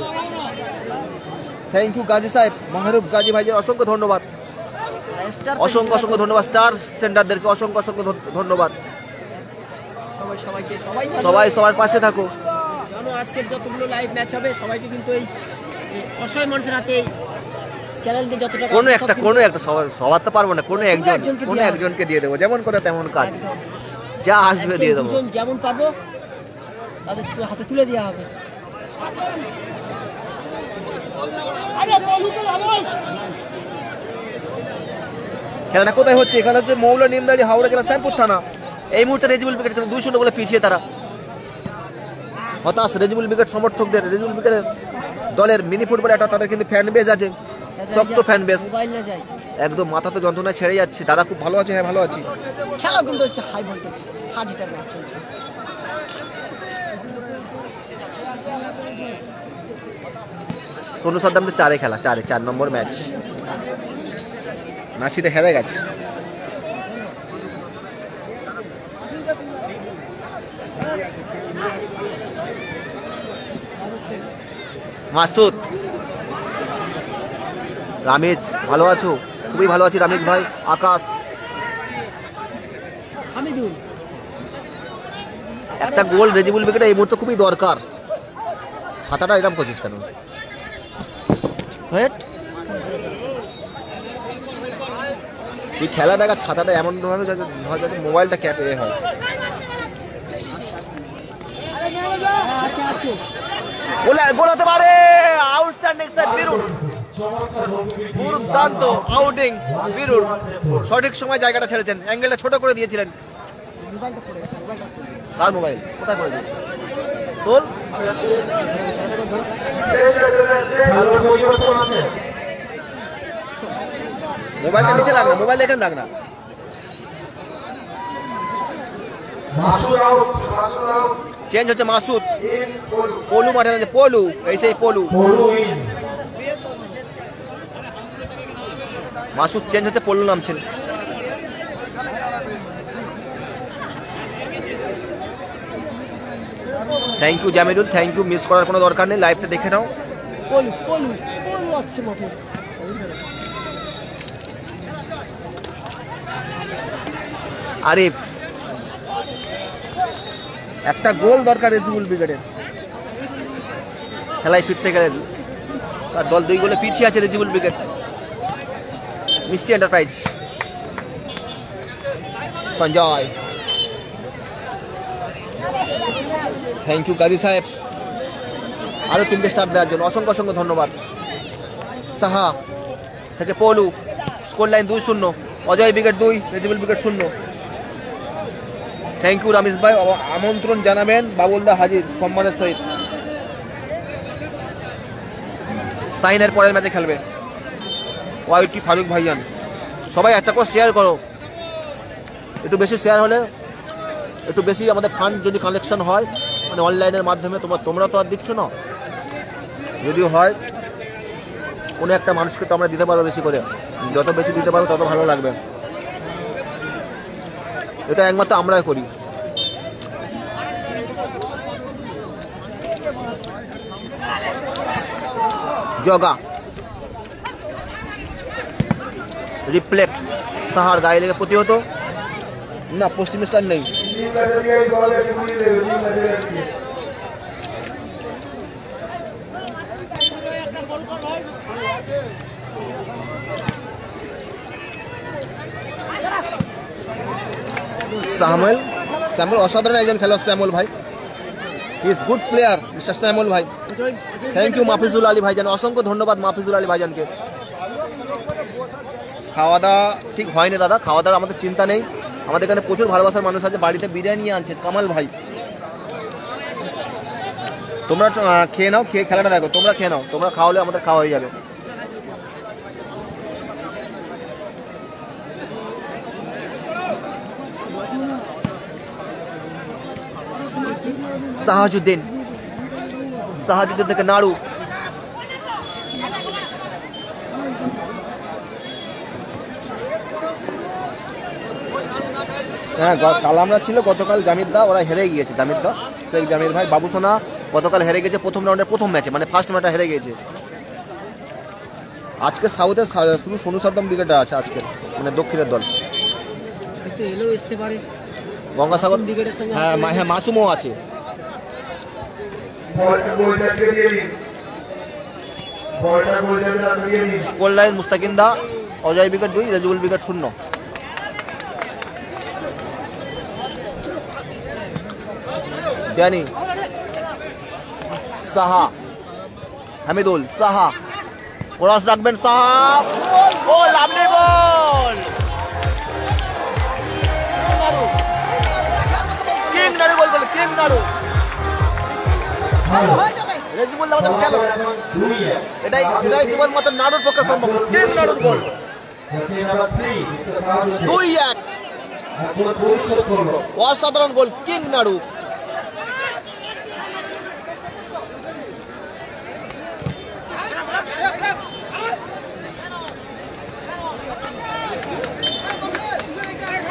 থ্যাংক ইউ গাজী সাহেব, মাহরুব গাজী ভাইয়ের অসংখ্য ধন্যবাদ, অসংখ্য অসংখ্য ধন্যবাদ। স্টার সেন্টারদেরকে অসংখ্য অসংখ্য ধন্যবাদ। সবাই সবার পাশে থাকো। জানো আজকের যতগুলো লাইভ ম্যাচ হবে সবাইকে কিন্তু এই অসহায় মানুষের হাতে চ্যানেল দিয়ে যতটা কোনো একটা সবার তো পারবো না, কোনো একজনকে দিয়ে দেবো, যেমন করে তেমন কাজ, যা আসবে দিয়ে দেবো। যেমন পারবো তাদের হাতে তুলে দেওয়া হবে। খেলাটা কোথায় হচ্ছে? এখানে হচ্ছে মৌলা নিমদাড়ি হাওড়া জেলা শ্যামপুর থানা। এই মুহূর্তে রেজিবুল ব্রিগেড 2-0 গোলে পিছিয়ে তারা। হতাশ রেজিবুল ব্রিগেড সমর্থকদের। রেজিবুল ব্রিগেডের দলের মিনি ফুটবল একটা তাদের কিন্তু ফ্যান বেস আছে, শক্ত ফ্যান বেস। একদম মাথা তো যন্ত্রণা ছেড়ে যাচ্ছে। দাদা খুব ভালো আছে? হ্যাঁ ভালো আছি। খেলা কিন্তু হচ্ছে high voltage, hard hitter match চলছে। সোনু সদ্দামদের 4-এ খেলা, 4 নম্বর ম্যাচ। নাসিতে হেরে গেছে। মাসুদ, রামেজ ভালো আছো? খুবই ভালো আছি রামেজ ভাই। আকাশ, একটা গোল রেজিবুল ব্রিগেড এই মুহূর্তে খুবই দরকার। ছাতাটা এরকম করছিস কেন? তুই খেলা দেখা ছাতাটা এমন ধরনের যাতে মোবাইলটা ক্যাপে হয়। গোল হতে পারে। আউটস্ট্যান্ডিং সেভ বিরুর, দুর্দান্ত আউটিং বিরুর। সঠিক সময় জায়গাটা ছেড়েছেন, অ্যাঙ্গেলটা ছোট করে দিয়েছিলেন। কার মোবাইল? কোথায় করে দিয়েছে? তোল। মোবাইলটা নিচে লাগ না, মোবাইল এখানে লাগ না। চেঞ্জ হচ্ছে মাসুদ। পলু মাঠে নামছে, পলু, এই সেই পলু। মাসুদ চেঞ্জ হচ্ছে, পলু নামছেন। Thank you Jamirul, thank you. Miss করার কোনো দরকার নেই, লাইভটা দেখে নাও। আরিফ, একটা গোল দরকার রেজিবুল ব্রিগেডের খেলায় ফিরতে গেলে। আর দল 2 গোলে পিছিয়ে আছে Rejibul brigade. Mishti enterprise, Sanjay. Thank you Gazi Saheb, আরো 3টে স্টার দেওয়ার জন্য অসংখ্য অসংখ্য ধন্যবাদ। সাহা থেকে Polu, score line 2-0। Ajay brigade 2, Rejibul brigade 0। Thank you Ramis ভাই, আমন্ত্রণ জানাবেন বাবুলদা হাজির সম্মানের সহিত। সাইনের পরের ম্যাচে খেলবে। ওয়াইটি ফারুক ভাইজান, সবাই একটা করে শেয়ার করো, একটু বেশি শেয়ার হলে একটু বেশি আমাদের ফান্ড যদি কালেকশন হয়, মানে অনলাইনের মাধ্যমে, তোমরা তো আর দিচ্ছ না, যদি হয় কোনো একটা মানুষকে তো আমরা দিতে পারবো বেশি করে, যত বেশি দিতে পারবো তত ভালো লাগবে। এটা একমাত্র আমরাই করি। জগা রিফ্লেক্ট, সাহার গায়ে লেগে প্রতিহত না, পশ্চিম স্টার নেই। সামুয়েল অসাধারণ একজন খেলোয়াড় সামুয়েল ভাই, he is good player mister Samuel ভাই। থ্যাংক ইউ মাহফিজুল আলী ভাইজান, অসংখ্য ধন্যবাদ মাহফিজুল আলী ভাইজানকে। খাওয়া দাওয়া ঠিক হয়নি দাদা, খাওয়া দাওয়ার আমাদের চিন্তা নেই, আমাদের এখানে প্রচুর ভালোবাসার মানুষ আছে, বাড়িতে বিরিয়ানি আনছে কামাল ভাই। তোমরা খেয়ে নাও, খেয়ে খেলাটা দেখো, তোমরা খেয়ে নাও, তোমরা খাওয়ালে আমাদের খাওয়া হয়ে যাবে। সাহাজুদ্দিন থেকে নাড়ু, হ্যাঁ কালামরা ছিল গতকাল, জামিরদা ওরা হেরে গিয়েছে, জামিরদা শেখ জামির ভাই, বাবুসোনা গতকাল হেরে গেছে প্রথম রাউন্ডের প্রথম ম্যাচে, মানে ফার্স্ট ম্যাচটা হেরে গিয়েছে। আজকে সাউথের শুধু সোনু সাদ্দাম ব্রিগেডে আছে আজকে, মানে দক্ষিণের দল, গঙ্গাসাগর, হ্যাঁ হ্যাঁ মাসুমও আছে। স্কোর লাইন মুস্তাকিন্দা Ajay wicket 2, Rejul wicket 0। Danny, Saha, Hamidul, Saha cross রাখবেন, Saha, oh lovely ball, king Naru goal করলো, কিং নাড়ু, রেজিবুল আমাদের খেলো, এটাই তোমার মতো নাড়ুর পক্ষে সম্ভব, কিং নাড়ুর গোল, 2-1, অসাধারণ গোল কিং নাড়ু।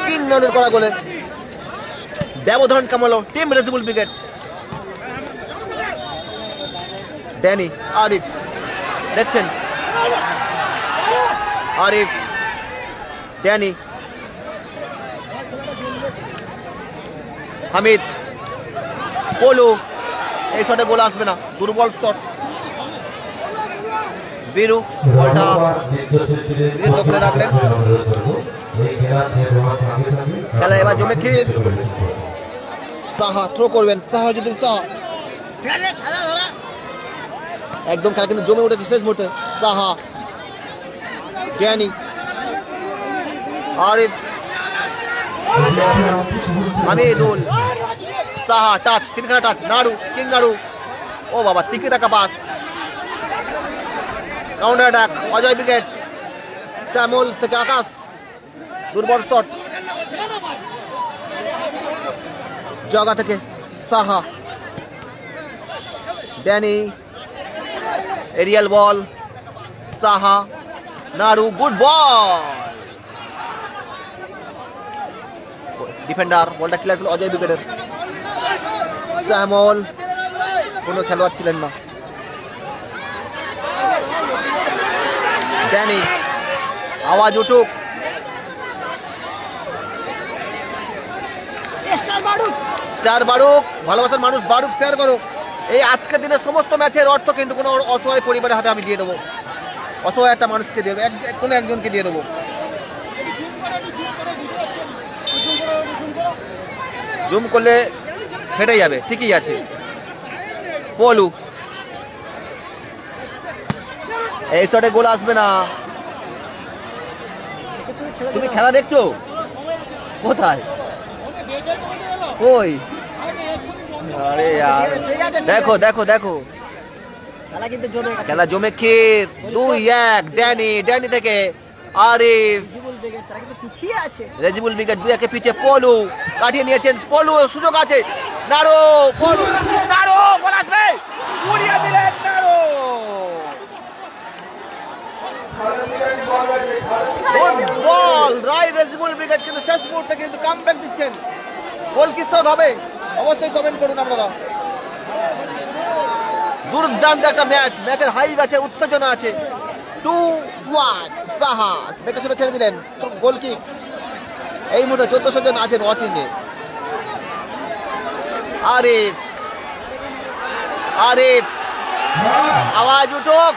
কিং নাড়ুর করা গোলে ব্যবধান কামালো team Rejibul brigade. Danny, Arif, দেখছেন আরিফ, ড্যানি, হামিদ, পোলু, এই শটে গোল আসবে না, দুর্বল শট। বীরু বলটা দখলে রাখলেন, খেলা এবার জমে ক্ষীর। সাহা থ্রো করবেন, সাহাজুদ্দিন সাহা, একদম খেলা কিন্তু জমে উঠেছে শেষ মুহূর্তে। সাহা, জ্ঞানী, আরিফ, হামিদুল, সাহা, টাচ, তিনখানা touch, Naru, king Naru, oh বাবা tiki taka pass, counter attack, Ajay brigade, Shyamal থেকে আকাশ, দুর্বল শট, জগা থেকে Saha, Danny, aerial ball, Saha, Naru, good ball, defender বলটা ক্লিয়ার করলো অজয় ব্রিগেডের, শ্যামল কোনো খেলোয়াড় ছিলেন না, ড্যানি, আওয়াজ উঠুক, স্টার বারুক, ভালোবাসার মানুষ বারুক শেয়ার করো। এই আজকের দিনের সমস্ত ম্যাচের অর্থ কিন্তু কোনো অসহায় পরিবারের হাতে আমি দিয়ে দেবো, অসহায় একটা মানুষকে দিয়ে দেবো, কোনো একজনকে দিয়ে দেবো। জুম করলে ফেটে যাবে, ঠিকই আছে। পোলু, এই শটে গোল আসবে না। তুমি খেলা দেখছো কোথায়? কই? আরে यार, দেখো দেখো দেখো, খেলা কিন্তু জমে গেছে। খেলা জমে ক্ষীর 2-1 ড্যানি থেকে আরিফ। রেজিবুল ব্রিগেড তারা কিন্তু পিছিয়ে আছে। রেজিবুল ব্রিগেড 2-1 পিছিয়ে। পলু কাটিয়ে নিয়েছেন, পলু সুযোগ আছে, নারো পলু, নারো বল আসবে, উড়িয়ে দিলেন নারো। বল রাই রেজিবুল ব্রিগেড কিন্তু শেষ মুহূর্তে কিন্তু কামব্যাক দিচ্ছেন। গোল কি শট হবে অবশ্যই কমেন্ট করুন আপনারা। দুর্দান্ত একটা ম্যাচ, ম্যাচের হাইপ আছে, উত্তেজনা আছে। 2-1 সাহা দেখে শুনে ছেড়ে দিলেন গোল কিক। এই মুহূর্তে 1400 জন আছেন ওয়াচিং এ। আরিফ, আরিফ আওয়াজ উঠুক,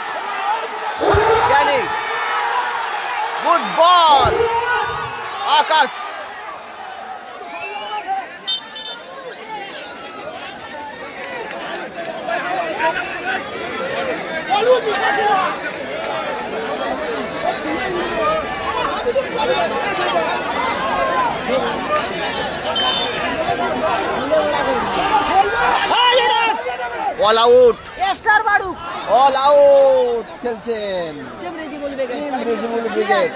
Danny good ball, Akash all out, star Baru all out খেলছেন team Rejibul brigade. Team Rejibul brigade.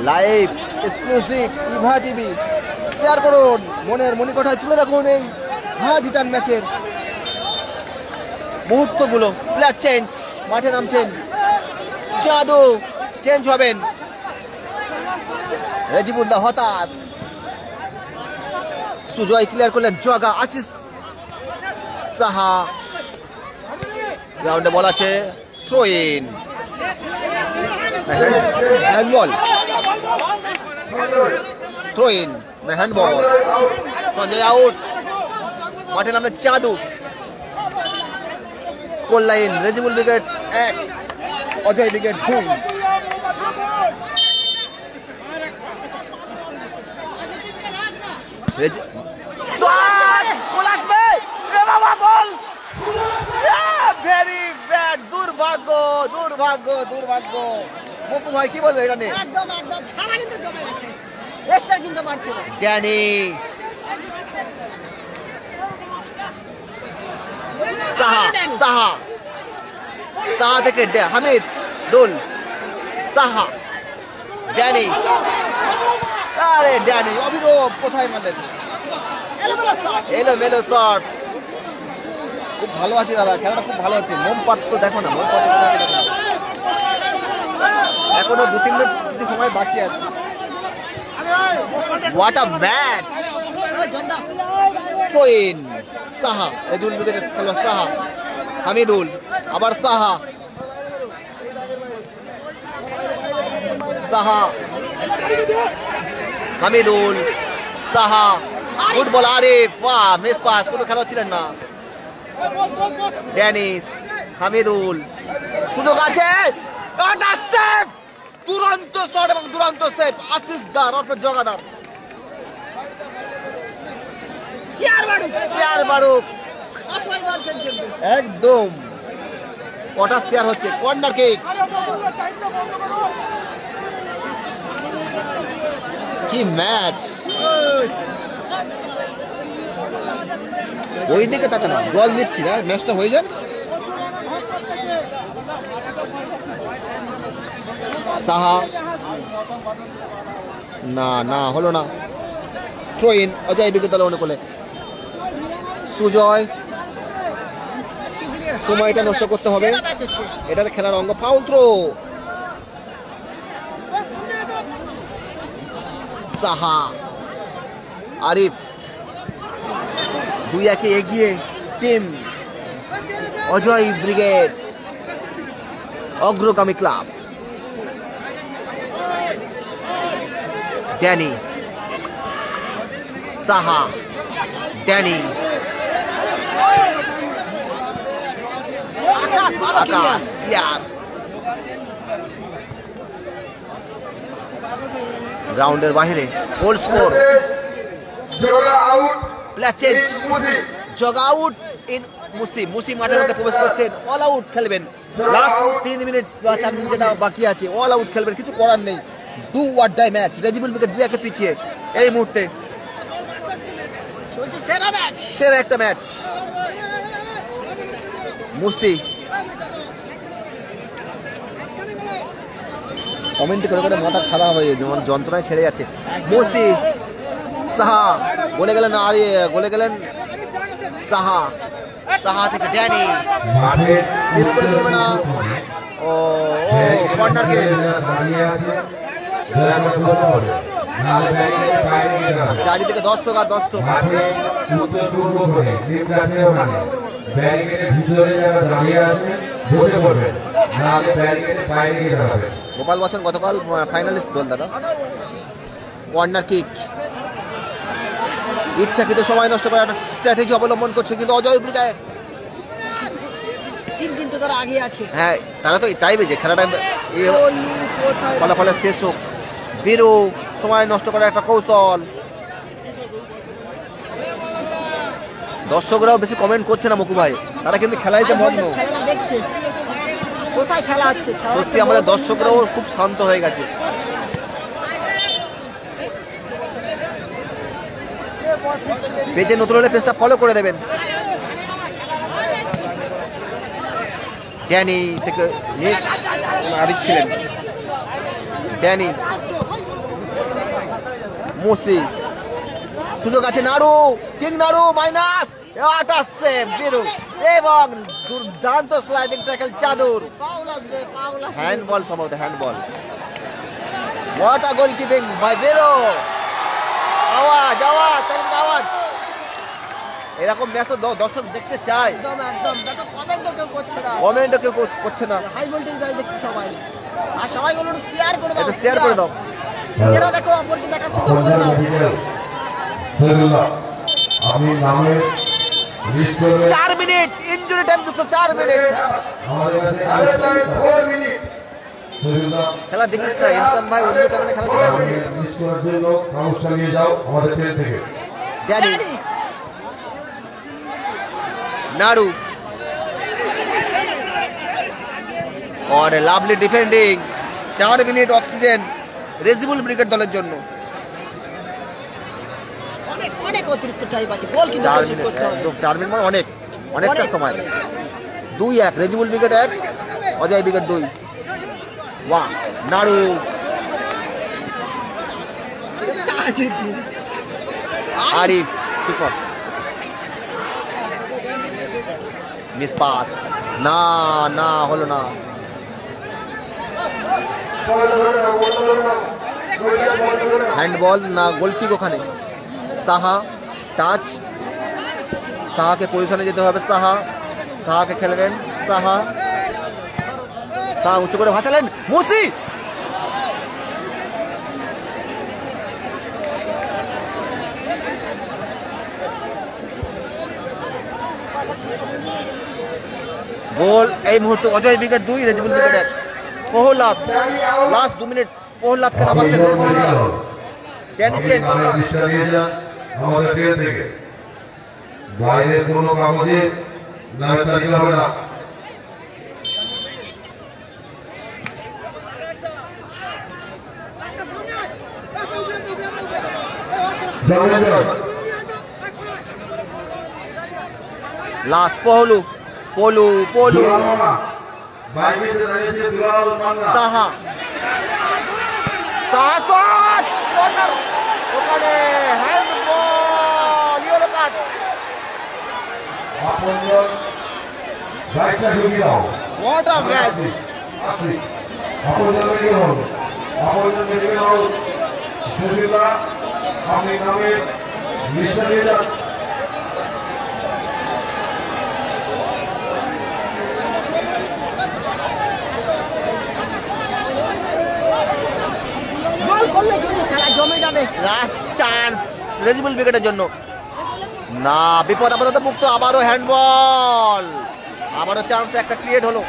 Live exclusive Eva TV share করুন, মনের মণিকোঠায় তুলে রাখুন এই হার্ড হিটার ম্যাচের মুহূর্তগুলো। প্লেয়ার চেঞ্জ, মাঠে নামছেন জাদু, চেঞ্জ হবেন। রেজিবুল দা হতাশ, সুজয় ক্লিয়ার করলেন, জগা আছিস সাহা। গ্রাউন্ডে বল আছে, throw in, handball, throw in, handball. Sanjay out, মাঠে নামলেন Chandu. Score line Rejibul brigade 1, Ajay brigade 2। Very bad, দুর্ভাগ্য দুর্ভাগ্য দুর্ভাগ্য। বপু ভাই কি বলবে এটা নিয়ে? একদম একদম খেলা কিন্তু জমে গেছে, স্টার কিন্তু মারছে না। ড্যানি, সাহা, সাহা, সাহা থেকে হামিদ, দোল, সাহা, ড্যানি, আরে ড্যানি অভিনব কোথায় মারলেন? এলো মেলো শট, খুব ভালো আছে দাদা, খেলাটা খুব ভালো হচ্ছে। মোমপাত তো দেখো না, মোমপাত এখনো 2-3 মিনিট সময় বাকি আছে। What a match. পয়েন সাহা, রেজুল ব্রিগেডের খেলোয়াড় সাহা, হামিদুল, আবার সাহা, সাহা, হামিদুল, সাহা, ফুটবল আরিফ, বাহ মিস পাস, কোনো খেলা ছিলেন না। ড্যানিস, হামিদুল, সুযোগ আছে, দুরন্ত শট এবং দুরন্ত সেভ আশিস দার অর্থাৎ জগাদার। শেয়ার বারুক একদম কটা শেয়ার হচ্ছে। কর্নার কিক, কি ম্যাচ। ওই দিকে তাকে না, বল নিচ্ছি না, ম্যাচটা হয়ে যান। সাহা, না না হলো না। থ্রো ইন, অজয় বিগত অনুকূলে। সুজয়, সময়টা নষ্ট করতে হবে, এটাতে খেলার অঙ্গ। ফাউল থ্রো, সাহা, আরিফ 2-1 এগিয়ে টিম অজয় ব্রিগেড অগ্রগামী ক্লাব। ড্যানি, সাহা, ড্যানি, আকাশ ক্লিয়ার। গ্রাউন্ডের বাইরে গোল স্কোর, প্লেয়ার চেঞ্জ, জগা আউট ইন মুসি। মুসি মাঠের মধ্যে প্রবেশ করছেন, অল আউট খেলবেন। লাস্ট 3 মিনিট বা 4 মিনিট যেটা বাকি আছে, অল আউট খেলবেন, কিছু করার নেই। Do or die match. Rejibul brigade 2-1 পিছিয়ে এই মুহূর্তে। চলছে সেরা ম্যাচ, সেরা একটা ম্যাচ। মুসি কমেন্ট করে করে মাথা খারাপ হয়ে যেমন যন্ত্রণায় ছেড়ে যাচ্ছে। মুসি সাহা বলে গেলেন, আর বলে গেলেন সাহা, সাহা থেকে ড্যানি মিস করে চলবে না। ও ও কর্নার কে চারিদিকে দর্শক আর দর্শক। গোপাল বচ্চন গতকাল ফাইনালিস্ট দল দাদা। কর্নার কিক ইচ্ছাকৃত সময় নষ্ট করে একটা স্ট্র্যাটেজি অবলম্বন করছে, কিন্তু অজয় ব্রিগেড টিম কিন্তু তারা আগে আছে। হ্যাঁ, তারা তো চাইবে যে খেলাটা ফলাফলে শেষ হোক। বীরু সময় নষ্ট করার একটা কৌশল। দর্শকরাও বেশি কমেন্ট করছে না মুকু ভাই, তারা কিন্তু খেলায় যে মগ্ন। খেলা দেখছে কোথায় খেলা হচ্ছে। সত্যি আমাদের দর্শকরাও খুব শান্ত হয়ে গেছে। পেজে নতুন হলে পেজটা ফলো করে দেবেন। ড্যানি থেকে আরিফ ছিলেন, ড্যানি মুসি সুযোগ আছে, নাড়ু কিং নাড়ু মাইনাস আসছে বীরু এবং দুর্দান্ত স্লাইডিং ট্যাকল চাদুর। হ্যান্ডবল সম্ভবত, handball. What a goal keeping by Biru. আওয়াজ আওয়াজ আওয়াজ, এরকম ম্যাচ দর্শক দেখতে চায়। একদম একদম, দেখো কমেন্টও কেউ করছে না, কমেন্টও কেউ করছে না। হাই ভোল্টেজ গাইজ দেখছি সবাই। আর সবাই বলো একটু শেয়ার করে দাও, একটু শেয়ার করে দাও। এরা দেখো অপরকে দেখার সুযোগ করে দাও। আমি নামে লিস্ট করবে 4 মিনিট ইনজুরি টাইম যুক্ত 4 মিনিট। আমাদের কাছে 4 মিনিট। খেলা দেখিস না ইনসান ভাই, অন্য চ্যানেলে খেলা দেখো। লিস্ট করার জন্য কাগজটা নিয়ে যাও আমাদের পেজ থেকে। ড্যানি নাড়ু और lovely defending. 4 minute oxygen Rezibul brigade দলের জন্য। অনেক অনেক অতিরিক্ত টাইম আছে, গোল কিন্তু 4 পরিশোধ মিনিট, করতে হবে। একদম 4 মিনিট মানে অনেকটা সময়। 2-1 রেজিবুল ব্রিগেড 1, অজয় ব্রিগেড 2। বাহ, নাড়ু আরিফ সুপার মিস পাস, না না হলো না। হ্যান্ডবল না গোল কিক ওখানে। সাহা টাচ, সাহাকে পজিশনে যেতে হবে। সাহাকে খেলবেন, সাহা উঁচু করে ভাসালেন মুসি। গোল এই মুহূর্তে Ajay brigade 2, Rejibul brigade 1। Prahlad last 2 minute, প্রহ্লাদকে নামাচ্ছেন। Danny change. আমাদের পেজ থেকে বাইরে কোনো কাগজে নামে তালিকা হবে না। লাস্ট পোলু সাহা শট ওখানে handball, yellow card. What a match. আপনি নামে লিস্টটা নিয়ে যান। গোল করলে কিন্তু খেলা জমে যাবে। লাস্ট চান্স রেজিবুল ব্রিগেডের জন্য। না, বিপদ আপাতত মুক্ত। আবারও হ্যান্ডবল, আবারও চান্স একটা ক্রিয়েট হলো।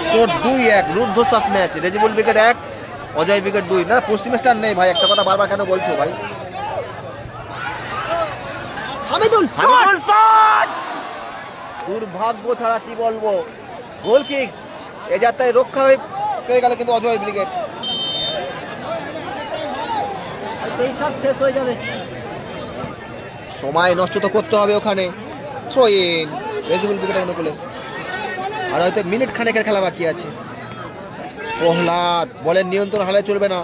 স্কোর 2-1 রুদ্ধশ্বাস match. Rejibul brigade 1, Ajay brigade 2। না পশ্চিম স্টার নেই ভাই, একটা কথা বারবার কেন বলছো ভাই? হামিদুল শট, দুর্ভাগ্য ছাড়া কি বলবো। গোল কিক এ যাত্রায় রক্ষা হয়ে পেয়ে গেল কিন্তু অজয় ব্রিগেড। এই সব শেষ হয়ে যাবে। সময় নষ্ট তো করতে হবে ওখানে। থ্রো ইন, রেজিবল উইকেট অনুকূলে। আর হয়তো মিনিট খানেকের খেলা বাকি আছে। প্রহ্লাদ বলের নিয়ন্ত্রণ হালে চলবে না।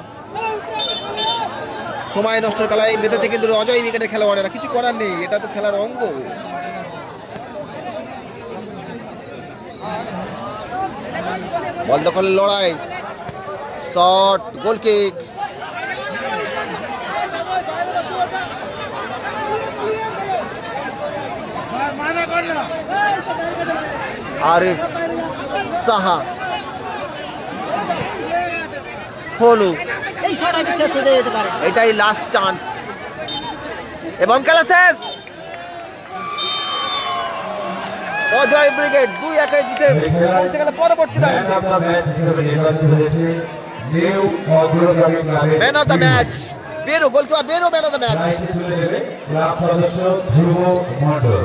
সময় নষ্ট খেলায় মেতেছে কিন্তু অজয় উইকেটে খেলোয়াড়েরা, কিছু করার নেই, এটা তো খেলার অঙ্গ। বল দখলের লড়াই, shot, goal kick. Arif Saha, Halu, এই শট আগে শেষ হয়ে যেতে পারে। এটাই লাস্ট চান্স এবং খেলা শেষ। অজয় ব্রিগেড 2-1 জিতে পৌঁছে গেল পরবর্তী রাউন্ডে। ম্যান অফ দ্য ম্যাচ বেরো, গোলকিপার বেরো, man of the match. Club সদস্য ধ্রুব মণ্ডল।